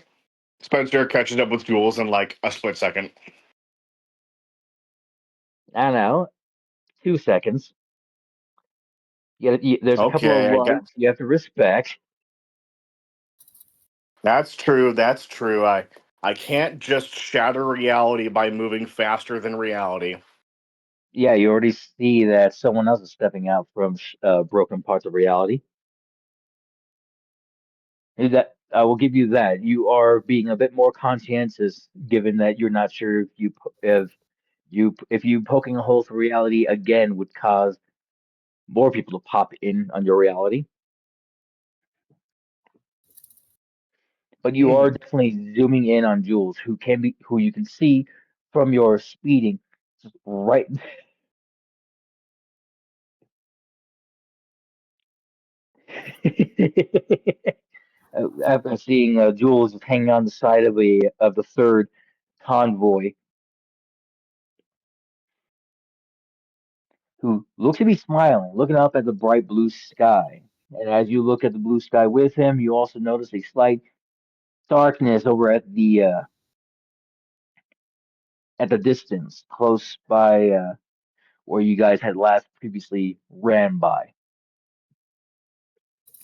Spencer catches up with Jules in like a split second. I don't know, 2 seconds. There's a couple of Okay, lugs you have to respect. that's true. That's true. I can't just shatter reality by moving faster than reality. Yeah, you already see that someone else is stepping out from broken parts of reality. That I will give you that. You are being a bit more conscientious, given that you're not sure if you poking a hole through reality again would cause more people to pop in on your reality. But you are definitely zooming in on Jules, who you can see from your speeding right. After seeing Jules hanging on the side of the third convoy, who looks to be smiling, looking up at the bright blue sky. And as you look at the blue sky with him, you also notice a slight darkness over at the distance, close by where you guys had last previously ran by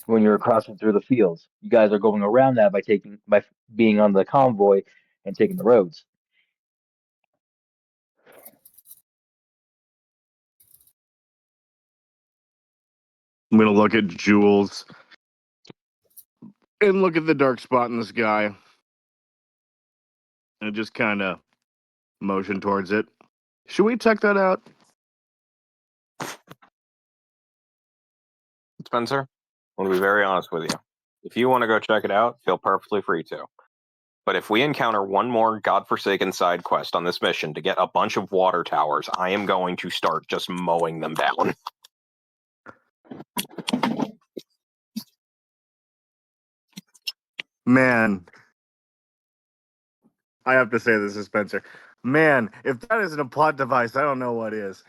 when you were crossing through the fields. You guys are going around that by being on the convoy and taking the roads. I'm gonna look at Jules and look at the dark spot in the sky and just kind of motion towards it. Should we check that out? Spencer, I want to be very honest with you. If you want to go check it out, feel perfectly free to. But if we encounter one more godforsaken side quest on this mission to get a bunch of water towers, I am going to start just mowing them down. Man, I have to say this is Spencer. Man, if that isn't a plot device, I don't know what is.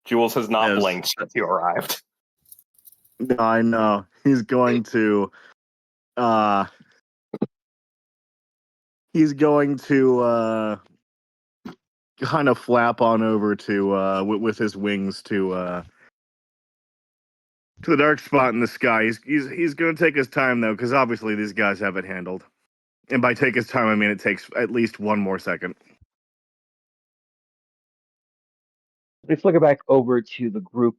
Jules has not Yes. blinked since you arrived. No, I know. He's going to kind of flap on over to with his wings to the dark spot in the sky. He's going to take his time though, because obviously these guys have it handled. And by take his time, I mean it takes at least one more second. We flicker back over to the group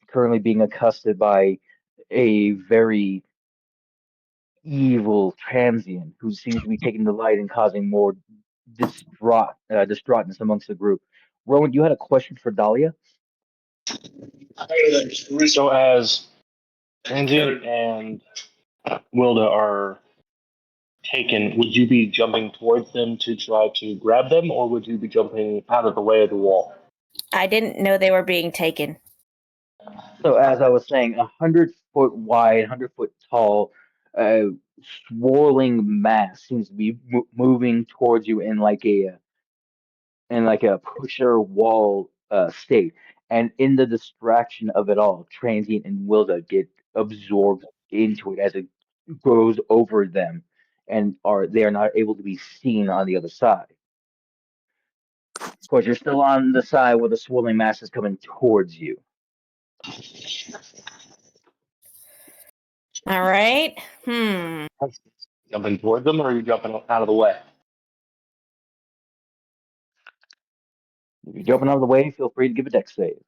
currently being accosted by a very evil transient who seems to be taking delight in causing more distraughtness amongst the group. Rowan, you had a question for Dahlia? So as Transient and Wilda are taken, would you be jumping towards them to try to grab them, or would you be jumping out of the way of the wall? I didn't know they were being taken. So as I was saying, 100 foot wide, 100 foot tall, uh, swirling mass seems to be moving towards you in like a pusher wall state. And in the distraction of it all, Transient and Wilda get absorbed into it as it goes over them, and they are not able to be seen on the other side. Of course, you're still on the side where the swirling mass is coming towards you. All right. Jumping towards them, or are you jumping out of the way? If you're jumping out of the way, feel free to give a dex save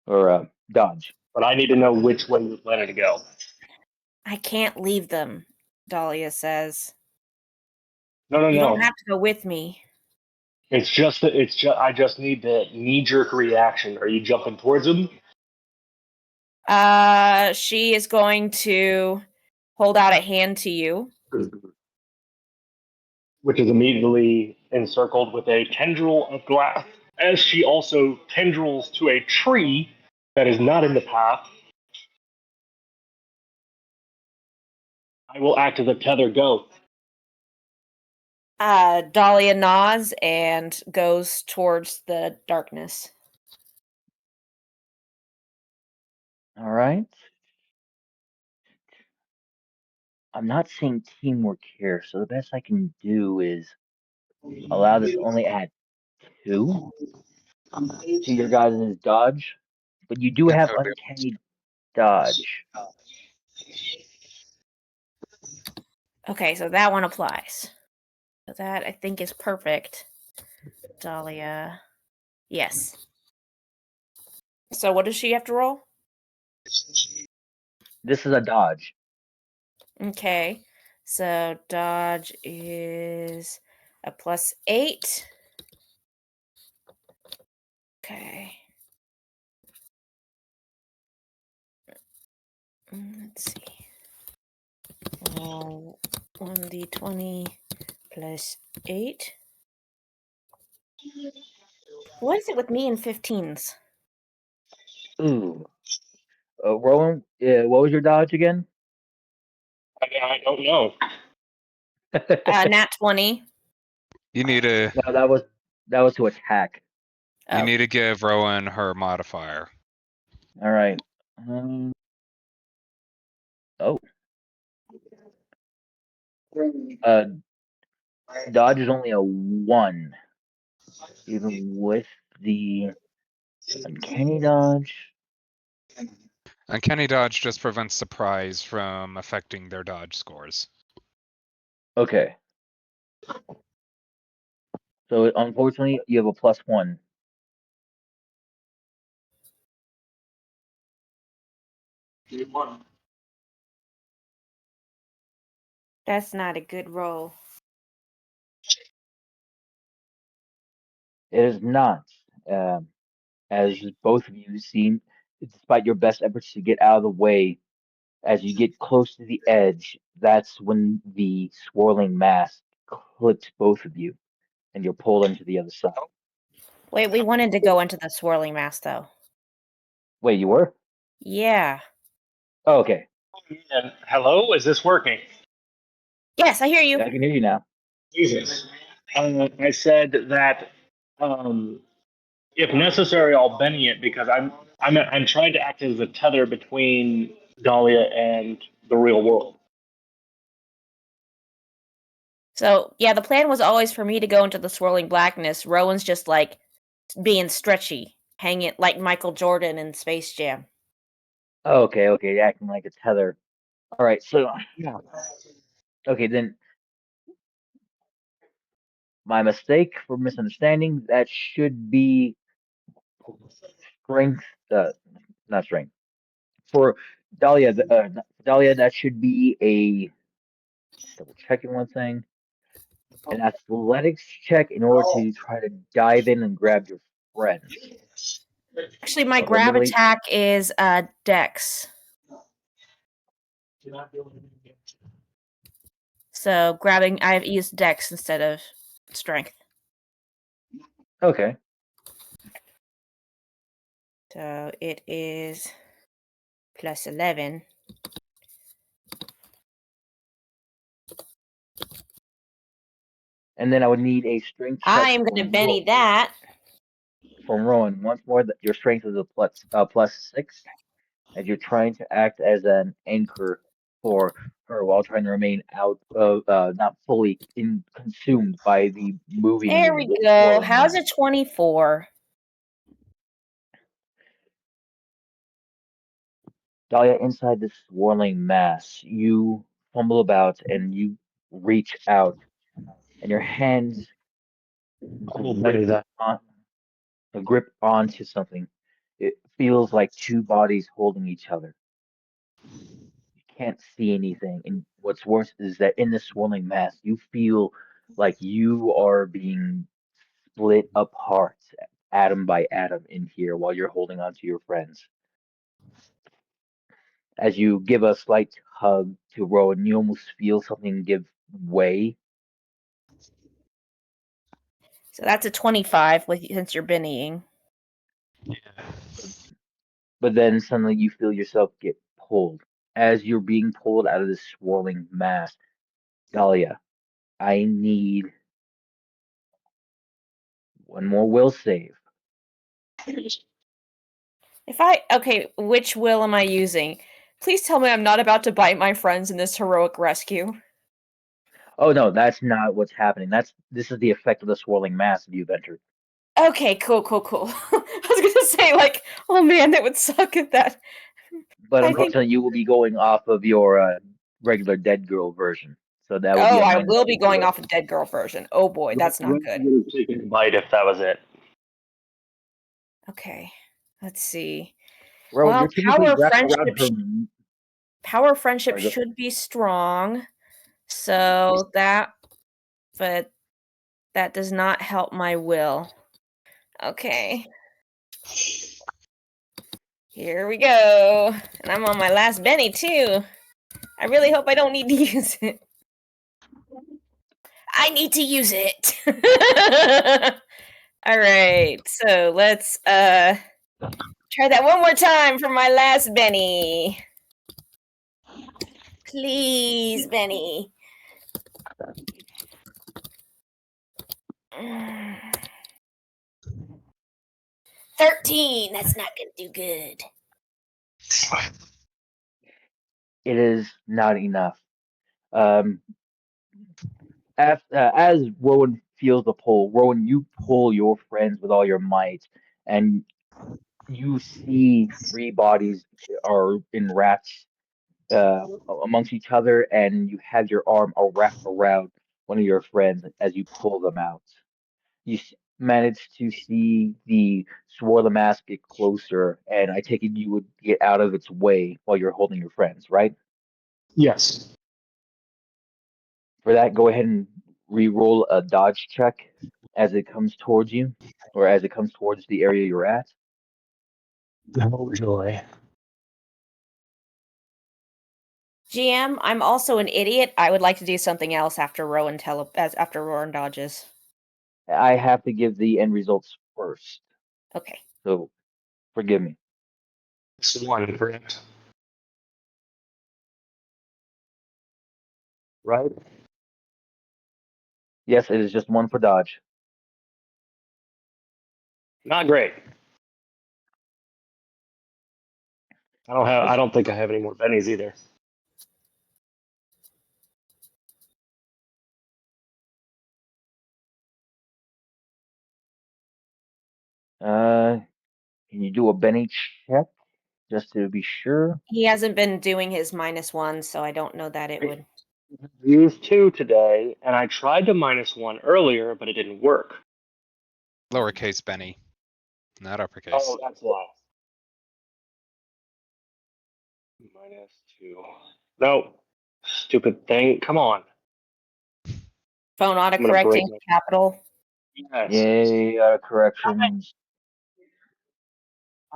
or dodge. But I need to know which way you're planning to go. I can't leave them, Dahlia says. No. You don't have to go with me. It's just that I just need the knee-jerk reaction. Are you jumping towards them? She is going to hold out a hand to you. Which is immediately encircled with a tendril of glass, as she also tendrils to a tree that is not in the path. I will act as a tether. Go. Dahlia nods and goes towards the darkness. All right. I'm not seeing teamwork here, so the best I can do is allow this to only add 2 to your guys' dodge, but you do have Okay. uncanny dodge. Okay, so that one applies. So that I think is perfect. Dahlia. Yes. So what does she have to roll? This is a dodge. Okay. So dodge is a +8. Okay. Let's see. Roll 1d20 plus 8. What is it with me and 15s? Ooh. Rowan, what was your dodge again? I don't know. Nat 20. You need to No, that was to attack. you Oh. need to give Rowan her modifier. All right. Oh. Dodge is only a 1, even with the uncanny dodge. Uncanny dodge just prevents surprise from affecting their dodge scores. Okay. So unfortunately, you have a +1. That's not a good roll. It is not. As both of you seem, despite your best efforts to get out of the way, as you get close to the edge, that's when the swirling mass clips both of you, and you're pulled into the other side. Wait, we wanted to go into the swirling mass, though. Wait, you were? Yeah. Oh, okay. And hello, is this working? Yes, I hear you. I can hear you now. Jesus. I said that if necessary, I'll Benny it because I'm trying to act as a tether between Dahlia and the real world. So, yeah, the plan was always for me to go into the swirling blackness. Rowan's just like being stretchy, hanging like Michael Jordan in Space Jam. Oh, okay, acting like a tether. All right, so okay, then my mistake for misunderstanding, that should be strength, not strength. For Dahlia, Dahlia, that should be a double checking one thing. An athletics check in order to try to dive in and grab your friends. Actually, my Although grab admittedly, attack is Dex. So grabbing, I've used Dex instead of Strength. okay. So it is plus 11. And then I would need a strength check I'm going to from Benny that. Rowan. Once more, that your strength is a plus 6, as you're trying to act as an anchor for her while trying to remain out of, not fully consumed by the moving There we go. swirling How's mass. a 24? Dahlia, inside this swirling mass, you fumble about and you reach out, and your hands We'll Benny that. on, grip onto something. It feels like two bodies holding each other. You can't see anything, and what's worse is that in this swirling mass, you feel like you are being split apart, atom by atom, in here while you're holding on to your friends. As you give a slight hug to Rowan, you almost feel something give way. So that's a 25 since you're Bennying. But then suddenly you feel yourself get pulled. As you're being pulled out of this swirling mass, Dahlia, I need one more will save. Okay, which will am I using? Please tell me I'm not about to bite my friends in this heroic rescue. Oh no, that's not what's happening. This is the effect of the swirling mass that you've entered. Okay, cool. I was gonna say, like, oh man, that would suck at that. But I think- unfortunately, you will be going off of your regular Dead Girl version. So that would be Oh, a I minus will be 2 going to it. off of Dead Girl version. Oh boy, that's not good. Would have taken a bite if that was it. Okay, let's see. Rowan, Well, you're typically wrapped around friendship her. Power friendship Sorry, go- should be strong. So but that does not help my will. Okay. Here we go. And I'm on my last Benny too. I really hope I don't need to use it. I need to use it. All right. So let's try that one more time for my last Benny. Please, Benny. 13. That's not gonna do good. It is not enough. As Rowan feels the pull, Rowan, you pull your friends with all your might, and you see three bodies are enwrapped amongst each other, and you have your arm wrapped around one of your friends as you pull them out. You manage to see the swirl mask get closer, and I take it you would get out of its way while you're holding your friends, right? Yes. For that, go ahead and re-roll a dodge check as it comes towards you, or as it comes towards the area you're at. Oh joy. GM, I'm also an idiot. I would like to do something else after Rowan after Rowan dodges. I have to give the end results first, Okay. so forgive me. It's one, correct? Right? Yes, it is just one for dodge. Not great. I don't think I have any more bennies either. Can you do a Benny check just to be sure? He hasn't been doing his -1, so I don't know that it would. Used 2 today, and I tried to -1 earlier, but it didn't work. Lowercase Benny, not uppercase. Oh, that's why. -2. No. Stupid thing. Come on. Phone I'm gonna break autocorrecting my. capital. Yes. Yay, corrections.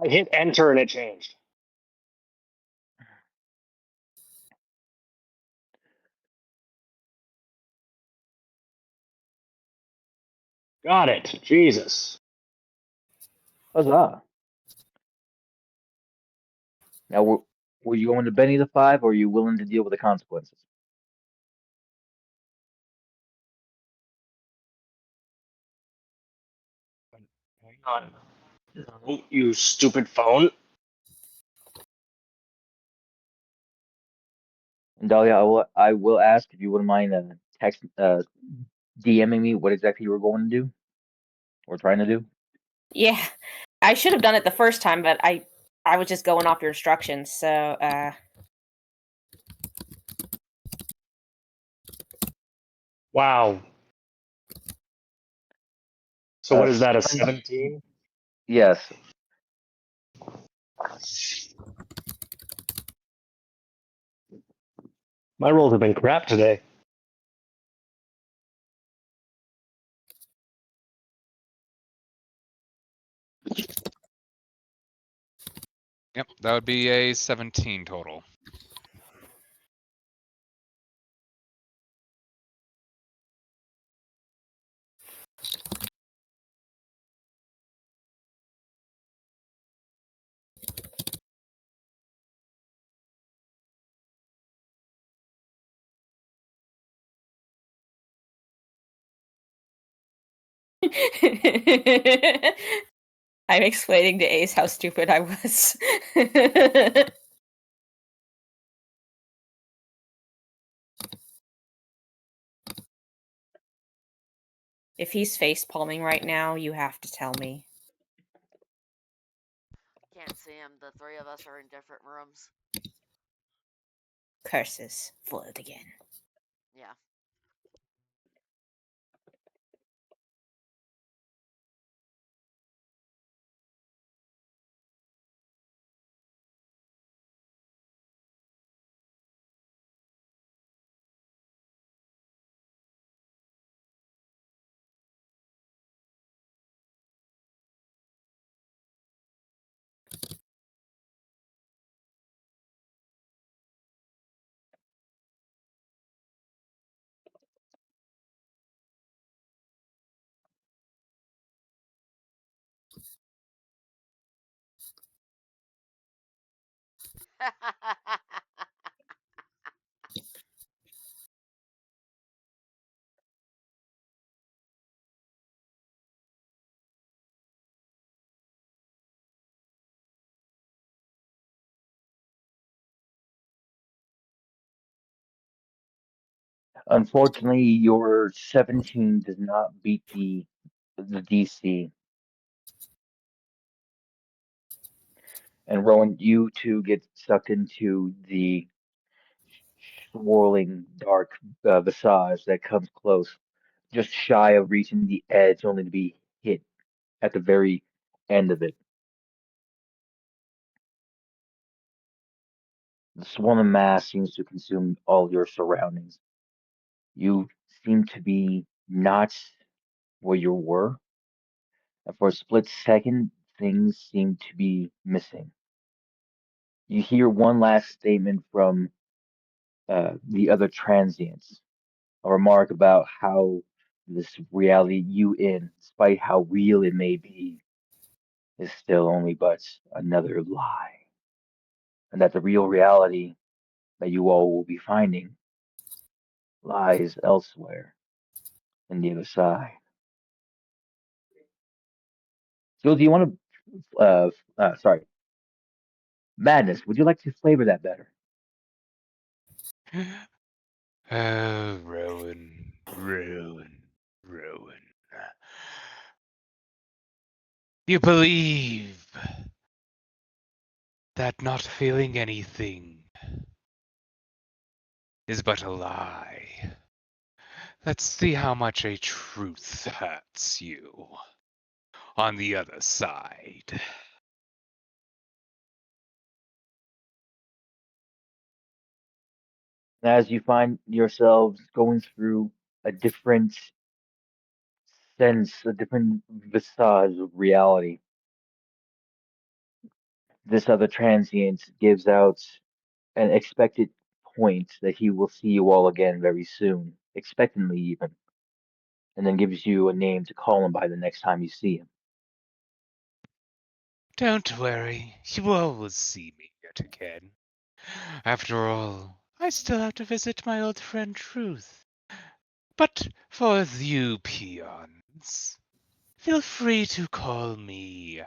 I hit enter and it changed. Got it. Jesus. Huzzah. Now, were you going to Benny the 5, or are you willing to deal with the consequences? Hang on. No, you stupid phone. And Dahlia, I will ask if you wouldn't mind DMing me what exactly you were going to do or trying to do. Yeah, I should have done it the first time, but I was just going off your instructions. So, Wow. So what is that? A Friends- 17? Yes. My rolls have been crap today. Yep, that would be a 17 total. I'm explaining to Ace how stupid I was. If he's face palming right now, you have to tell me. Can't see him. The three of us are in different rooms. Curses. Float again. Yeah. Unfortunately, your 17 does not beat the DC. And Rowan, you too get sucked into the swirling dark visage that comes close, just shy of reaching the edge, only to be hit at the very end of it. The swollen mass seems to consume all your surroundings. You seem to be not where you were, and for a split second, things seem to be missing. You hear one last statement from the other transients, a remark about how this reality you in, despite how real it may be, is still only but another lie, and that the real reality that you all will be finding lies elsewhere in the other side. So, do you want to? Sorry, Madness. Would you like to flavor that better? Oh, Rowan, Rowan, Rowan. You believe that not feeling anything is but a lie. Let's see how much a truth hurts you on the other side. as you find yourselves going through a different sense, a different visage of reality. This other transient gives out an expected point that he will see you all again very soon, expectantly even, and then gives you a name to call him by the next time you see him. Don't worry, you all will see me yet again. After all, I still have to visit my old friend Truth. But for you peons, feel free to call me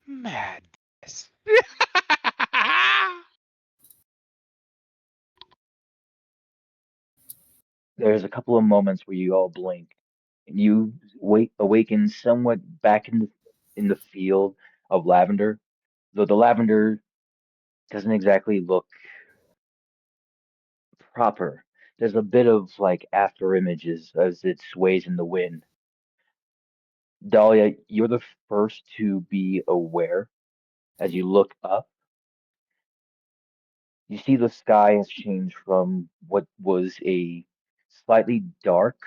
Madness. There's a couple of moments where you all blink, and you awaken somewhat back in the field of lavender, though the lavender doesn't exactly look proper. There's a bit of like after images as it sways in the wind. Dahlia, you're the first to be aware as you look up. You see the sky has changed from what was a slightly dark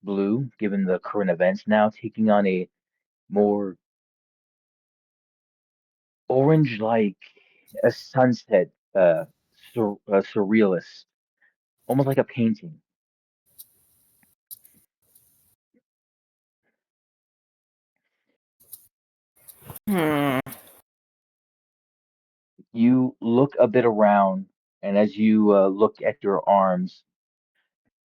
blue, given the current events now, taking on a more orange like a sunset, surrealist, almost like a painting. Hmm. You look a bit around, and as you look at your arms,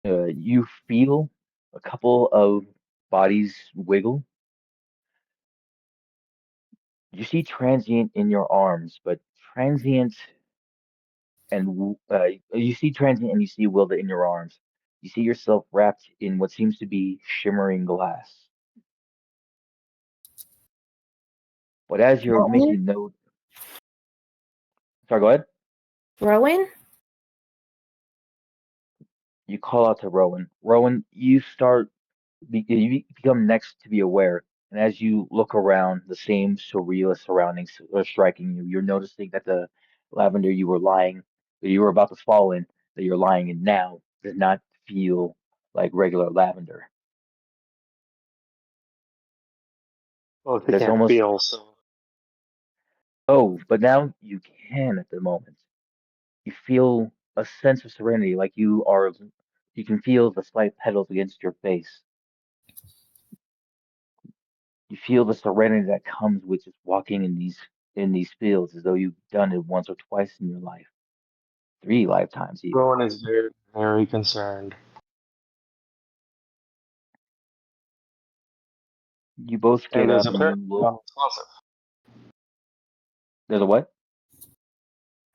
you feel a couple of bodies wiggle. You see transient in your arms, but transient you see transient and you see Wilda in your arms. You see yourself wrapped in what seems to be shimmering glass. But as you're Rowan? making note, sorry, go ahead. Rowan? You call out to Rowan. Rowan, you become next to be aware, and as you look around, the same surrealist surroundings are striking you. You're noticing that the lavender that you were about to fall in, that you're lying in now, does not feel like regular lavender. Well, if you There's can't almost feel, so but now you can at the moment. You feel a sense of serenity, like you can feel the slight petals against your face. You feel the serenity that comes with just walking in these fields as though you've done it once or twice in your life, 3 lifetimes even. Rowan is very, very concerned. You both get And is up and you apparently look. non-responsive. There's a what?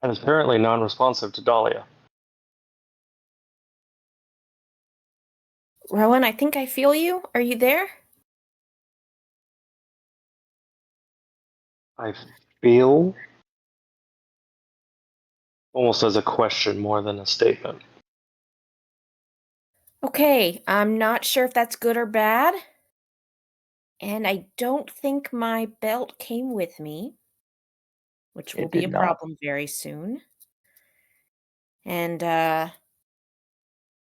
And is apparently non-responsive to Dahlia. Rowan, I think I feel you. Are you there? I feel almost as a question more than a statement. Okay, I'm not sure if that's good or bad. And I don't think my belt came with me, which will It be did a not. problem very soon. And,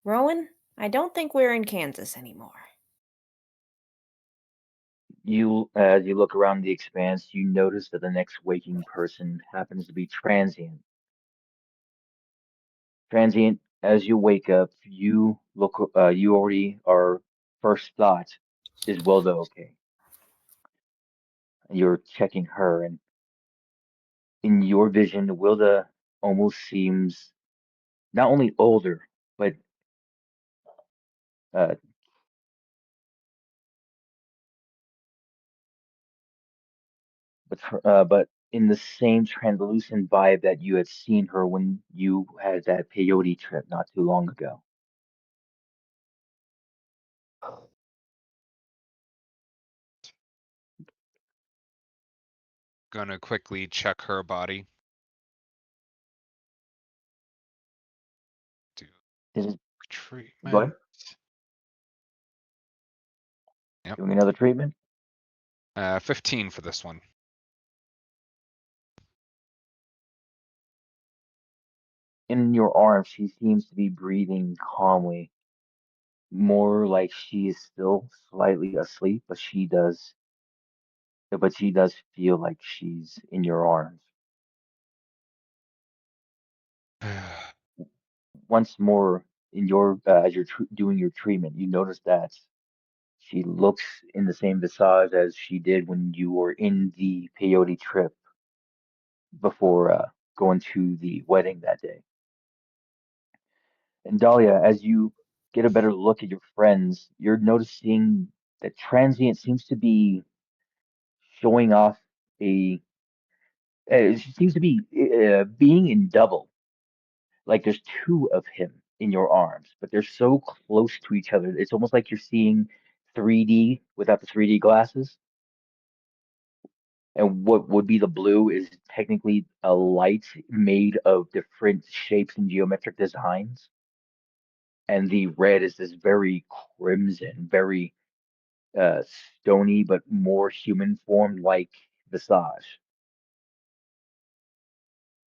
Rowan, I don't think we're in Kansas anymore. As you look around the expanse, you notice that the next waking person happens to be transient. Transient, as you wake up, you already are first thought is Wilda okay? And you're checking her, and in your vision, Wilda almost seems not only older, but uh, but in the same translucent vibe that you had seen her when you had that peyote trip not too long ago. Gonna quickly check her body. Do This is Go ahead. treatment. Yep. Doing another treatment. 15 for this one. And In your arms, she seems to be breathing calmly, more like she is still slightly asleep, but she does feel like she's in your arms. Once more, in your as you're doing your treatment, you notice that she looks in the same visage as she did when you were in the peyote trip before going to the wedding that day. And Dahlia, as you get a better look at your friends, you're noticing that Transient seems to be showing off she seems to be being in double. Like there's two of him in your arms, but they're so close to each other. It's almost like you're seeing 3D without the 3D glasses. And what would be the blue is technically a light made of different shapes and geometric designs. And the red is this very crimson, very uh, stony, but more human form like visage.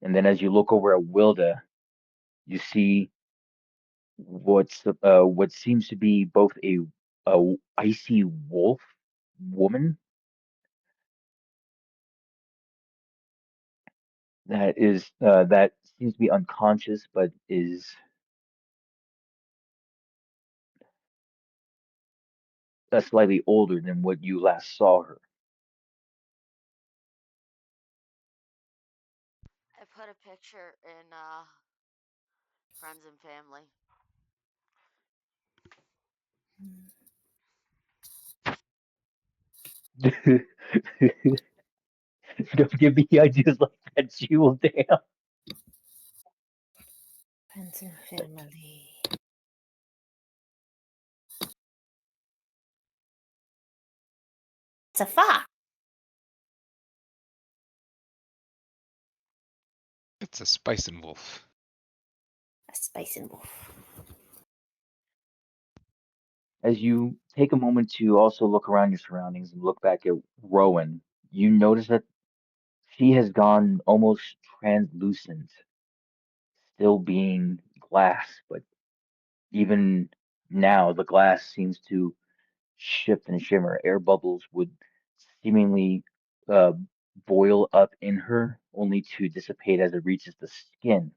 And then as you look over at Wilda, you see what seems to be both a icy wolf woman that seems to be unconscious but is slightly older than what you last saw her. I put a picture in friends and family. Don't give me ideas like that, Jewel. Damn. Friends and family. It's a fox. It's a spicing wolf. A spice and wolf. As you take a moment to also look around your surroundings and look back at Rowan, you notice that she has gone almost translucent, still being glass, but even now the glass seems to shift and shimmer. Air bubbles would seemingly uh, boil up in her, only to dissipate as it reaches the skin,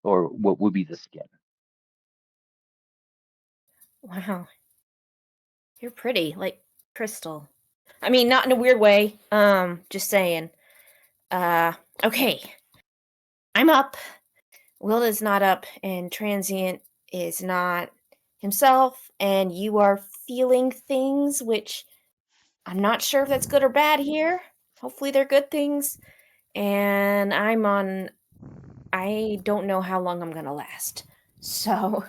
or what would be the skin. Wow. You're pretty, like crystal. I mean, not in a weird way. Just saying. Okay. I'm up. Wilda's not up, and Transient is not himself, and you are feeling things, which I'm not sure if that's good or bad here. Hopefully, they're good things. And I don't know how long I'm gonna last. So,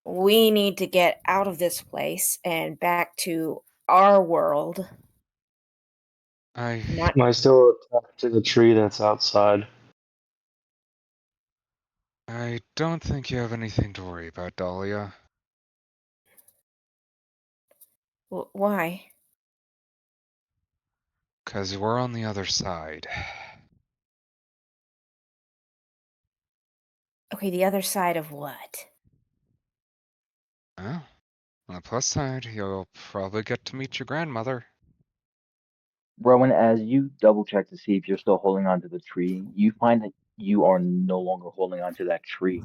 we need to get out of this place and back to our world. I Not Am I still attached to the tree that's outside? I don't think you have anything to worry about, Dahlia. why? Because we're on the other side. Okay, the other side of what? Well, on the plus side, you'll probably get to meet your grandmother. Rowan, as you double check to see if you're still holding onto the tree, you find that you are no longer holding onto that tree.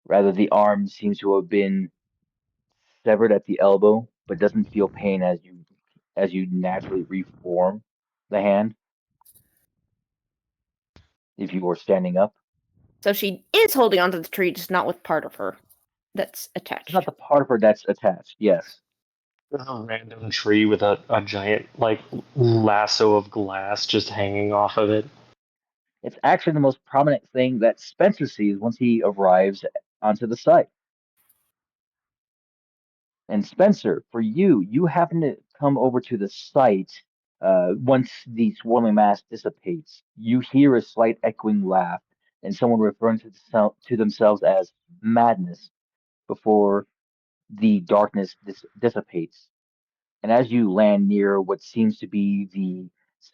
Rather, the arm seems to have been severed at the elbow, but doesn't feel pain as you naturally reform the hand if you were standing up. So she is holding onto the tree, just not with part of her that's It's not attached. the part of her that's attached, yes. There's a random tree with a giant like lasso of glass just hanging off of it. It's actually the most prominent thing that Spencer sees once he arrives onto the site. And Spencer, for you, you happen to come over to the site once the swirling mass dissipates. You hear a slight echoing laugh and someone referring to themselves as Madness before the darkness dissipates. And as you land near what seems to be the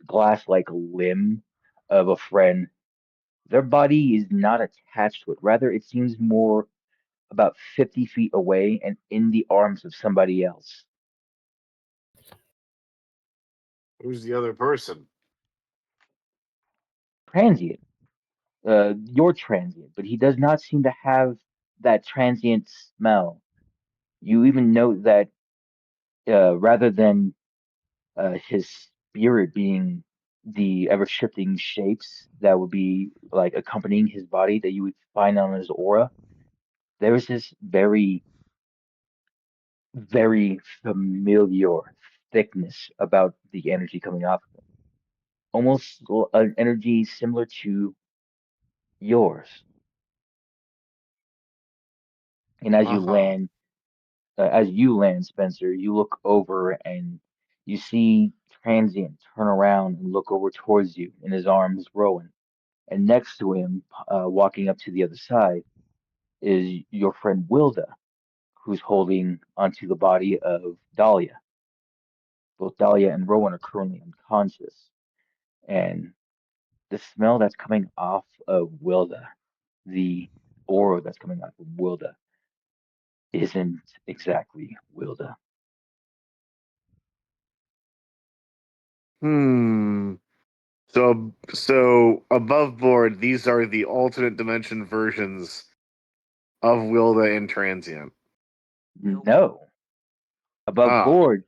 glass like limb of a friend, Their body is not attached to it. Rather, it seems more about 50 feet away and in the arms of somebody else. Who's the other person? Transient. You're transient, but he does not seem to have that transient smell. You even note that rather than his spirit being the ever shifting shapes that would be like accompanying his body that you would find on his aura, there's this very, very familiar thickness about the energy coming off of him. Almost an energy similar to yours. And Uh-huh. as you land, Spencer, you look over and you see Transient turn around and look over towards you. In his arms, Rowan, and next to him, walking up to the other side, is your friend Wilda, who's holding onto the body of Dahlia. Both Dahlia and Rowan are currently unconscious, and the smell that's coming off of Wilda, the aura that's coming off of Wilda, isn't exactly Wilda. Hmm. So above board, these are the alternate dimension versions of Wilda and Transient. Nope. No. Above Ah, board,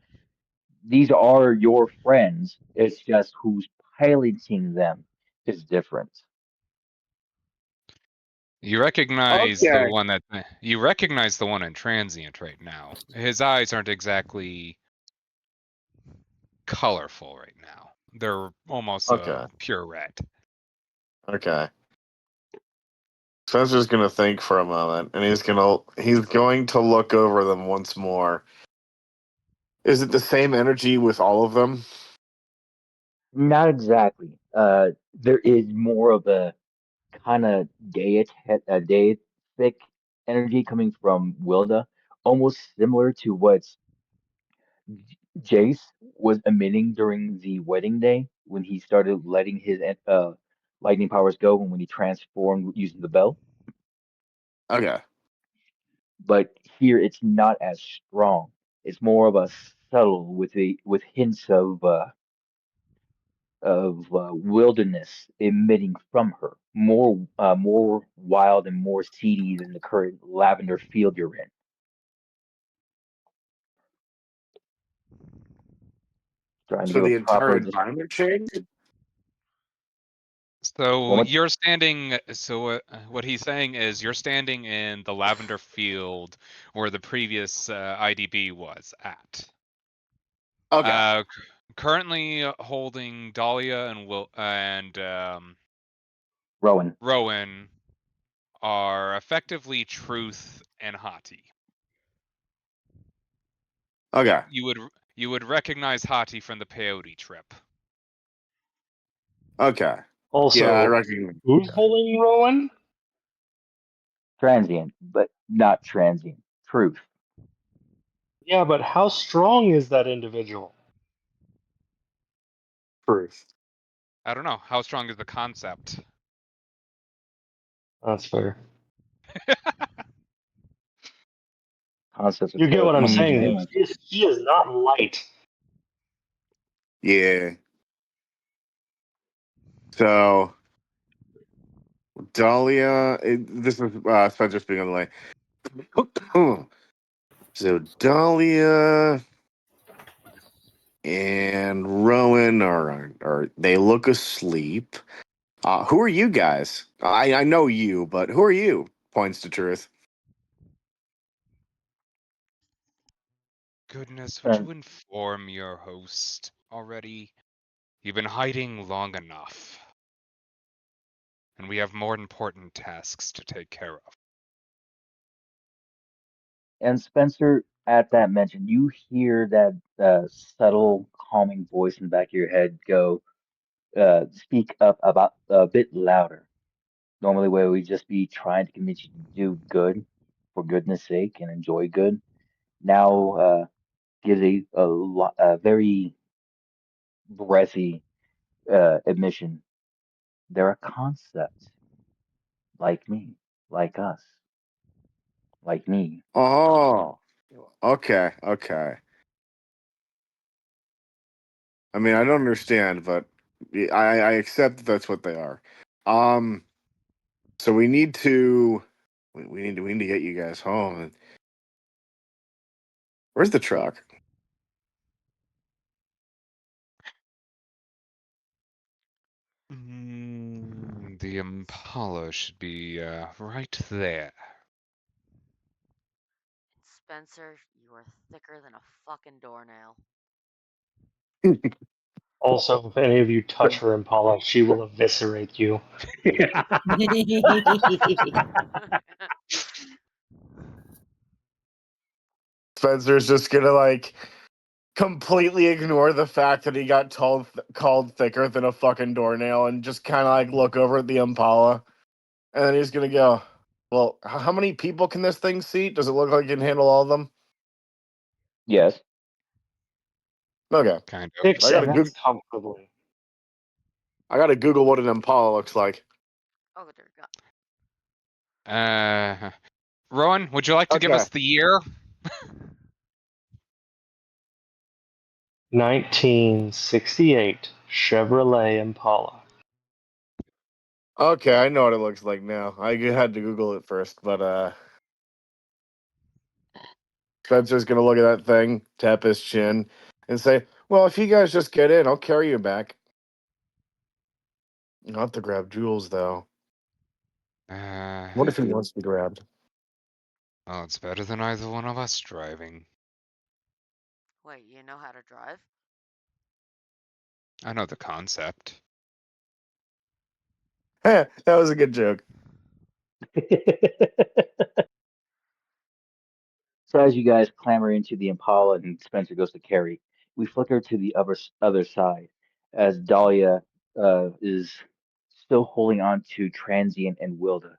these are your friends. It's just who's piloting them is different. You recognize the okay. one that you recognize the one in transient right now. His eyes aren't exactly colorful right now. They're almost Okay. pure red. Okay. Spencer's gonna think for a moment, and he's going to look over them once more. Is it the same energy with all of them? Not exactly. There is more of a kind of deific energy coming from Wilda, almost similar to what Jace was emitting during the wedding day when he started letting his lightning powers go and when he transformed using the bell. Okay. But here it's not as strong. It's more of a subtle with hints of wilderness emitting from her, more wild and more seedy than the current lavender field you're in. Trying to So give a the entire proper just environment changed? So moment. you're standing. So what he's saying is you're standing in the lavender field where the previous IDB was at. Okay. Currently holding Dahlia and Rowan. Rowan are effectively Truth and Hati. Okay. You would recognize Hati from the peyote trip. Okay. Also, Yeah, I recognize. who's holding Rowan? Transient, but not transient. Truth. Yeah, but how strong is that individual? Truth. I don't know. How strong is the concept? That's fair. Concepts are You get fair what I'm game in saying, though. general. He is not light. Yeah. So Dahlia, this is Spencer speaking on the way. So Dahlia and Rowan are they look asleep. Who are you guys? I know you, but who are you? Points to Truth. Goodness, would Uh, you inform your host already? You've been hiding long enough. And we have more important tasks to take care of. and Spencer, at that mention, you hear that subtle, calming voice in the back of your head go, speak up about a bit louder. Normally, where we just be trying to convince you to do good for goodness sake and enjoy good, now gives a very breathy admission. They're a concept. Like me, like us, like me. Oh, okay, okay. I mean, I don't understand, but I accept that that's what they are. Um, so we need to we need to get you guys home. Where's the truck? The Impala should be right there. Spencer, you are thicker than a fucking doornail. Also, if any of you touch her Impala, she will eviscerate you. Spencer's just gonna like completely ignore the fact that he got called thicker than a fucking doornail and just kind of like look over at the Impala, and then he's gonna go, "Well, how many people can this thing seat? Does it look like it can handle all of them?" Yes. Okay, Kind of. 6 I gotta and that's Google. comfortably. I gotta Google what an Impala looks like. Oh, dear God. Rowan, would you like to give Okay. us the year? 1968 Chevrolet Impala. Okay, I know what it looks like now. I had to Google it first, but Spencer's gonna look at that thing, tap his chin, and say, "Well, if you guys just get in, I'll carry you back." I'll have to grab Jules though. What if he wants to be grabbed? Oh, it's better than either one of us driving. Wait, you know how to drive? I know the concept. That was a good joke. So as you guys clamber into the Impala and Spencer goes to carry, we flicker to the other side as Dahlia is still holding on to Transient and Wilda,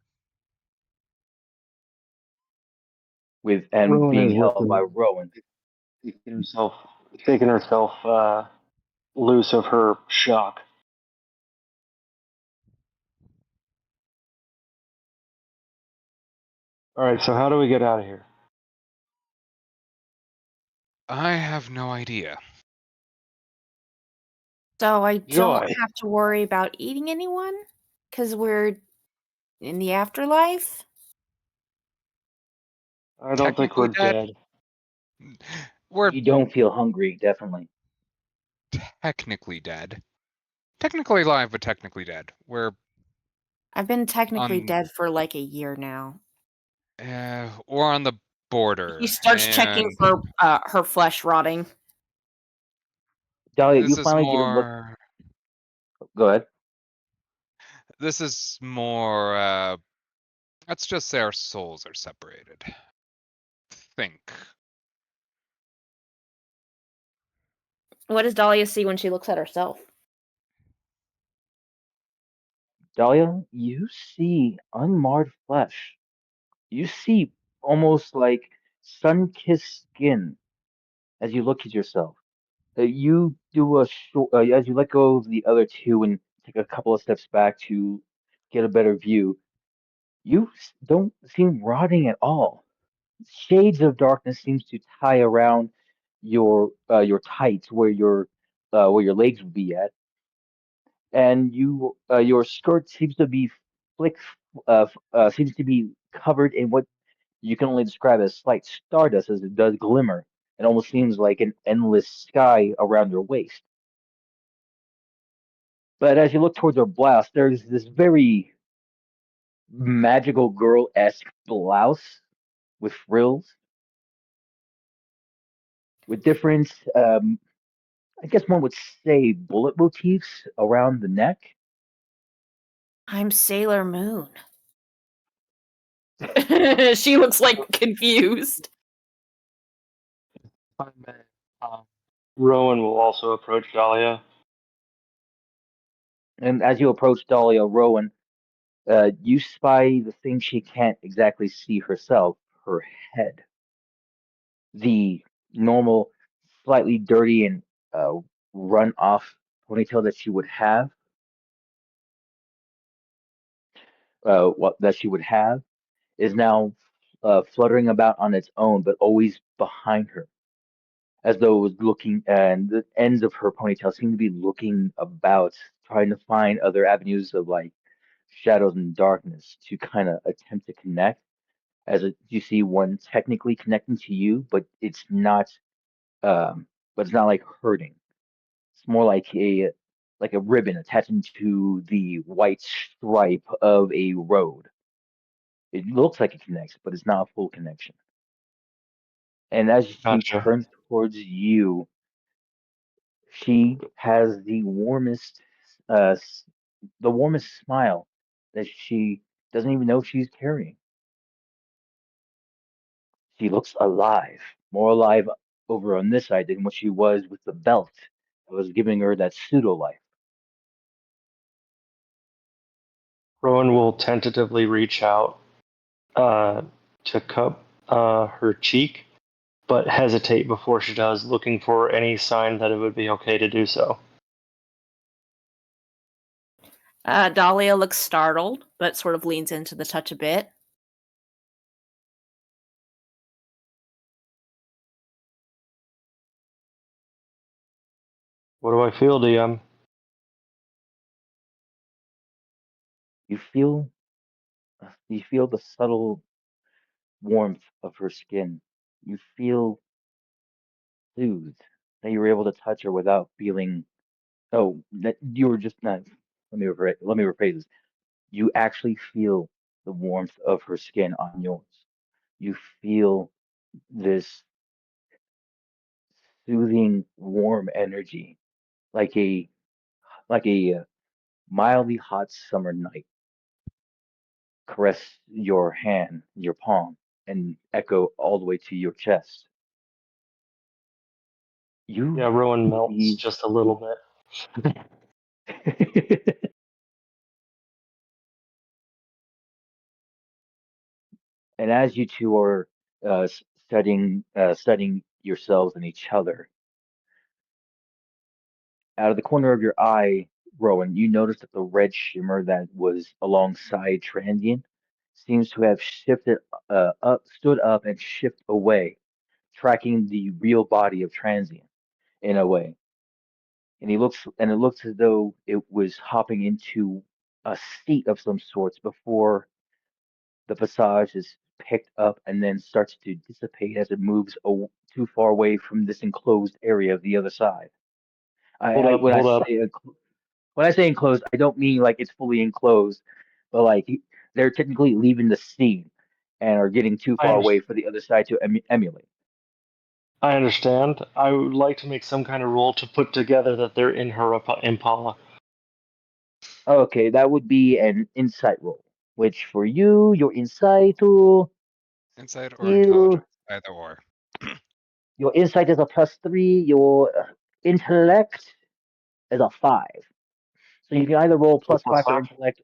with and Rowan being is held by looking, Rowan. taking herself loose of her shock. All right, so how do we get out of here? I have no idea. So I don't Joy. have to worry about eating anyone because we're in the afterlife. I don't think we're Technically dead. We're You don't feel hungry, definitely. technically dead. Technically alive, but technically dead. We're I've been technically on dead for like a year now. we're on the border, He starts checking and for her flesh rotting. Dahlia, you this is finally get a look. more. Go ahead. This is more. Let's just say our souls are separated. Think. What does Dahlia see when she looks at herself? Dahlia, you see unmarred flesh. You see almost like sun-kissed skin as you look at yourself. You do a short, as you let go of the other two and take a couple of steps back to get a better view. You don't seem rotting at all. Shades of darkness seems to tie around your tights where your legs would be at, and your skirt seems to be flick seems to be covered in what you can only describe as slight stardust as it does glimmer. It almost seems like an endless sky around your waist. But as you look towards her blouse, there's this very magical girl-esque blouse with frills, with different, I guess one would say, bullet motifs around the neck. I'm Sailor Moon. She looks like confused. Rowan will also approach Dahlia. And as you approach Dahlia Rowan, you spy the thing she can't exactly see herself, her head. The normal, slightly dirty and run off ponytail that she would have. what that she would have is now fluttering about on its own, but always behind her, as though it was looking, and the ends of her ponytail seem to be looking about, trying to find other avenues of like shadows and darkness to kind of attempt to connect. You see one technically connecting to you, um, but it's not like hurting. It's more like a ribbon attaching to the white stripe of a road. It looks like it connects, but it's not a full connection. And as she Gotcha. turns towards you, she has uh, s- the warmest smile that she doesn't even know she's carrying. She looks alive, more alive over on this side than what she was with the belt that was giving her that pseudo life. Rowan will tentatively reach out to cup her cheek, but hesitate before she does, looking for any sign that it would be okay to do so. Dahlia looks startled, but sort of leans into the touch a bit. What do I feel, DM? You feel you feel the subtle warmth of her skin. You feel soothed that you were able to touch her without feeling. Oh, that you were just not. Let me rephrase this. You actually feel the warmth of her skin on yours. You feel this soothing, warm energy, like a mildly hot summer night, caress your hand, your palm, and echo all the way to your chest. You Yeah, Rowan melts see. just a little bit. And as you two are studying yourselves and each other, out of the corner of your eye, Rowan, you notice that the red shimmer that was alongside Transient seems to have stood up and shifted away, tracking the real body of Transient in a way. And it looks as though it was hopping into a seat of some sorts before the passage is picked up and then starts to dissipate as it moves too far away from this enclosed area of the other side. Hold up, When I hold up. say when I say enclosed, I don't mean like it's fully enclosed, but like they're technically leaving the scene and are getting too I, far under- away for the other side to emulate. I understand. I would like to make some kind of roll to put together that they're in her Impala. Okay, that would be an insight roll, which for you, your insight tool, Insight or you intelligence, either or. your insight is a +3, your intellect is a 5. So you can either roll So plus plus 5 for 5? intellect.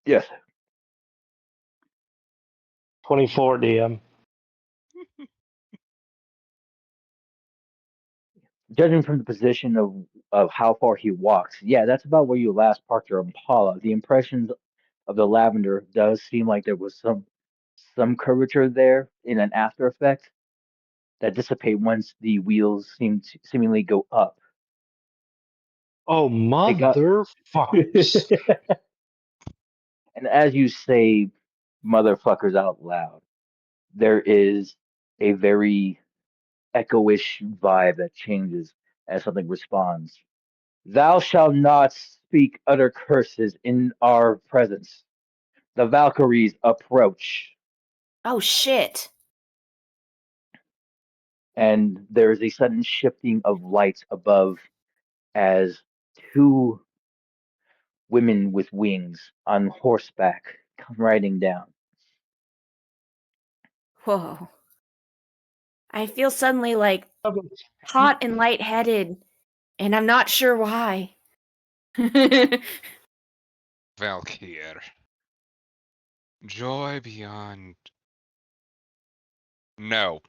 Yes. 24, DM. Judging from the position of how far he walks, yeah, that's about where you last parked your Impala. The impressions of the lavender does seem like there was some curvature there in an after effect that dissipate once the wheels seemingly go up. Oh, It got motherfuckers. and as you say motherfuckers out loud, there is a very echoish vibe that changes as something responds. Thou shalt not speak utter curses in our presence. The Valkyries approach, Oh shit. and there is a sudden shifting of lights above as two women with wings on horseback come riding down. Whoa. I feel suddenly like hot and lightheaded, and I'm not sure why. Valkyr. Joy beyond. No.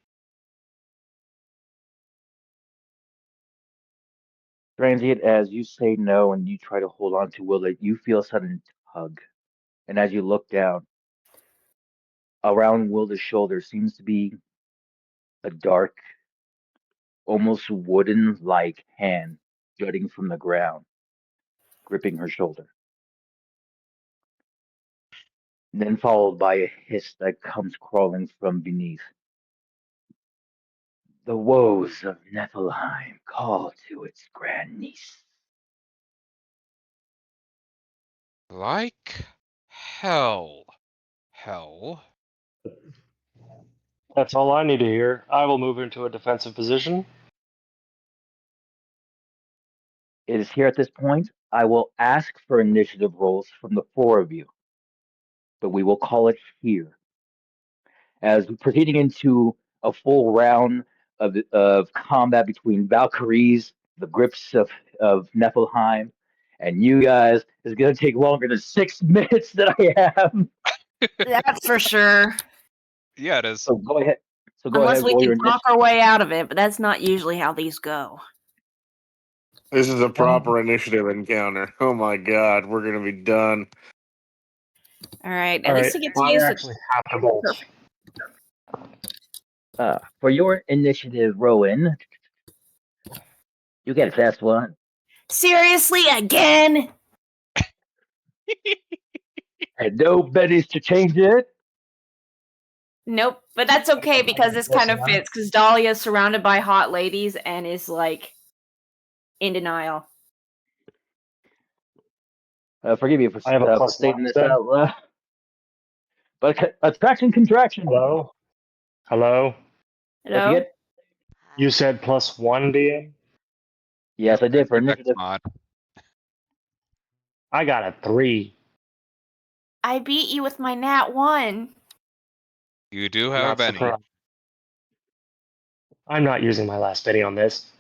Transient, as you say no and you try to hold on to Willet, you feel a sudden tug, And as you look down, around Wilda's shoulder seems to be a dark, almost wooden-like hand jutting from the ground, gripping her shoulder. Then followed by a hiss that comes crawling from beneath. The woes of Niflheim call to its grandniece. Like hell. Hell. That's all I need to hear. I will move into a defensive position. It is here at this point I will ask for initiative rolls from the four of you, but we will call it here. As proceeding into a full round of combat between Valkyries, the grips of Niflheim, and you guys is going to take longer than 6 minutes that I have. That's for sure. Yeah, it is. So go ahead. Unless we roll your can talk our way out of it, but that's not usually how these go. This is a proper initiative encounter. Oh my god, we're gonna be done. All right. At All least right, he gets to I use actually have to bolt. For your initiative, Rowan, you get a fast one. Seriously, again? And no bennies to change it. Nope. But that's okay because this kind of fits because Dahlia is surrounded by hot ladies and is like in denial. Forgive me for I have a plus stating one this then. out loud. But attraction, contraction. Hello? Hello? Don't Hello? forget. You said +1, DM? Yes, I did for Apex initiative. mod. I got a 3. I beat you with my nat 1. You do have Not a Benny. surprised. I'm not using my last Benny on this.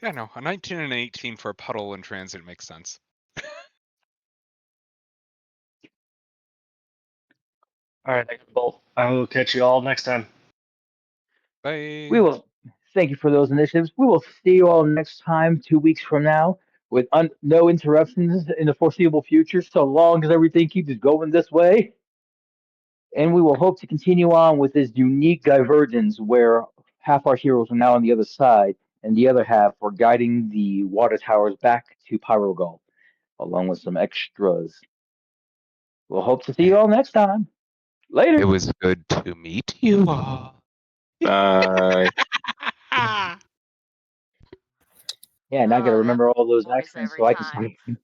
Yeah, no, a 19 and an 18 for a puddle in transit makes sense. Alright, I got a bolt. I will catch you all next time. Bye. We will thank you for those initiatives. We will see you all next time, 2 weeks from now, with no interruptions in the foreseeable future, so long as everything keeps going this way. And we will hope to continue on with this unique divergence where half our heroes are now on the other side, and the other half are guiding the water towers back to Pyrogol, along with some extras. We'll hope to see you all next time. Later. It was good to meet you all. Bye. Yeah, now I gotta Oh, remember all those voice accents every so I time. can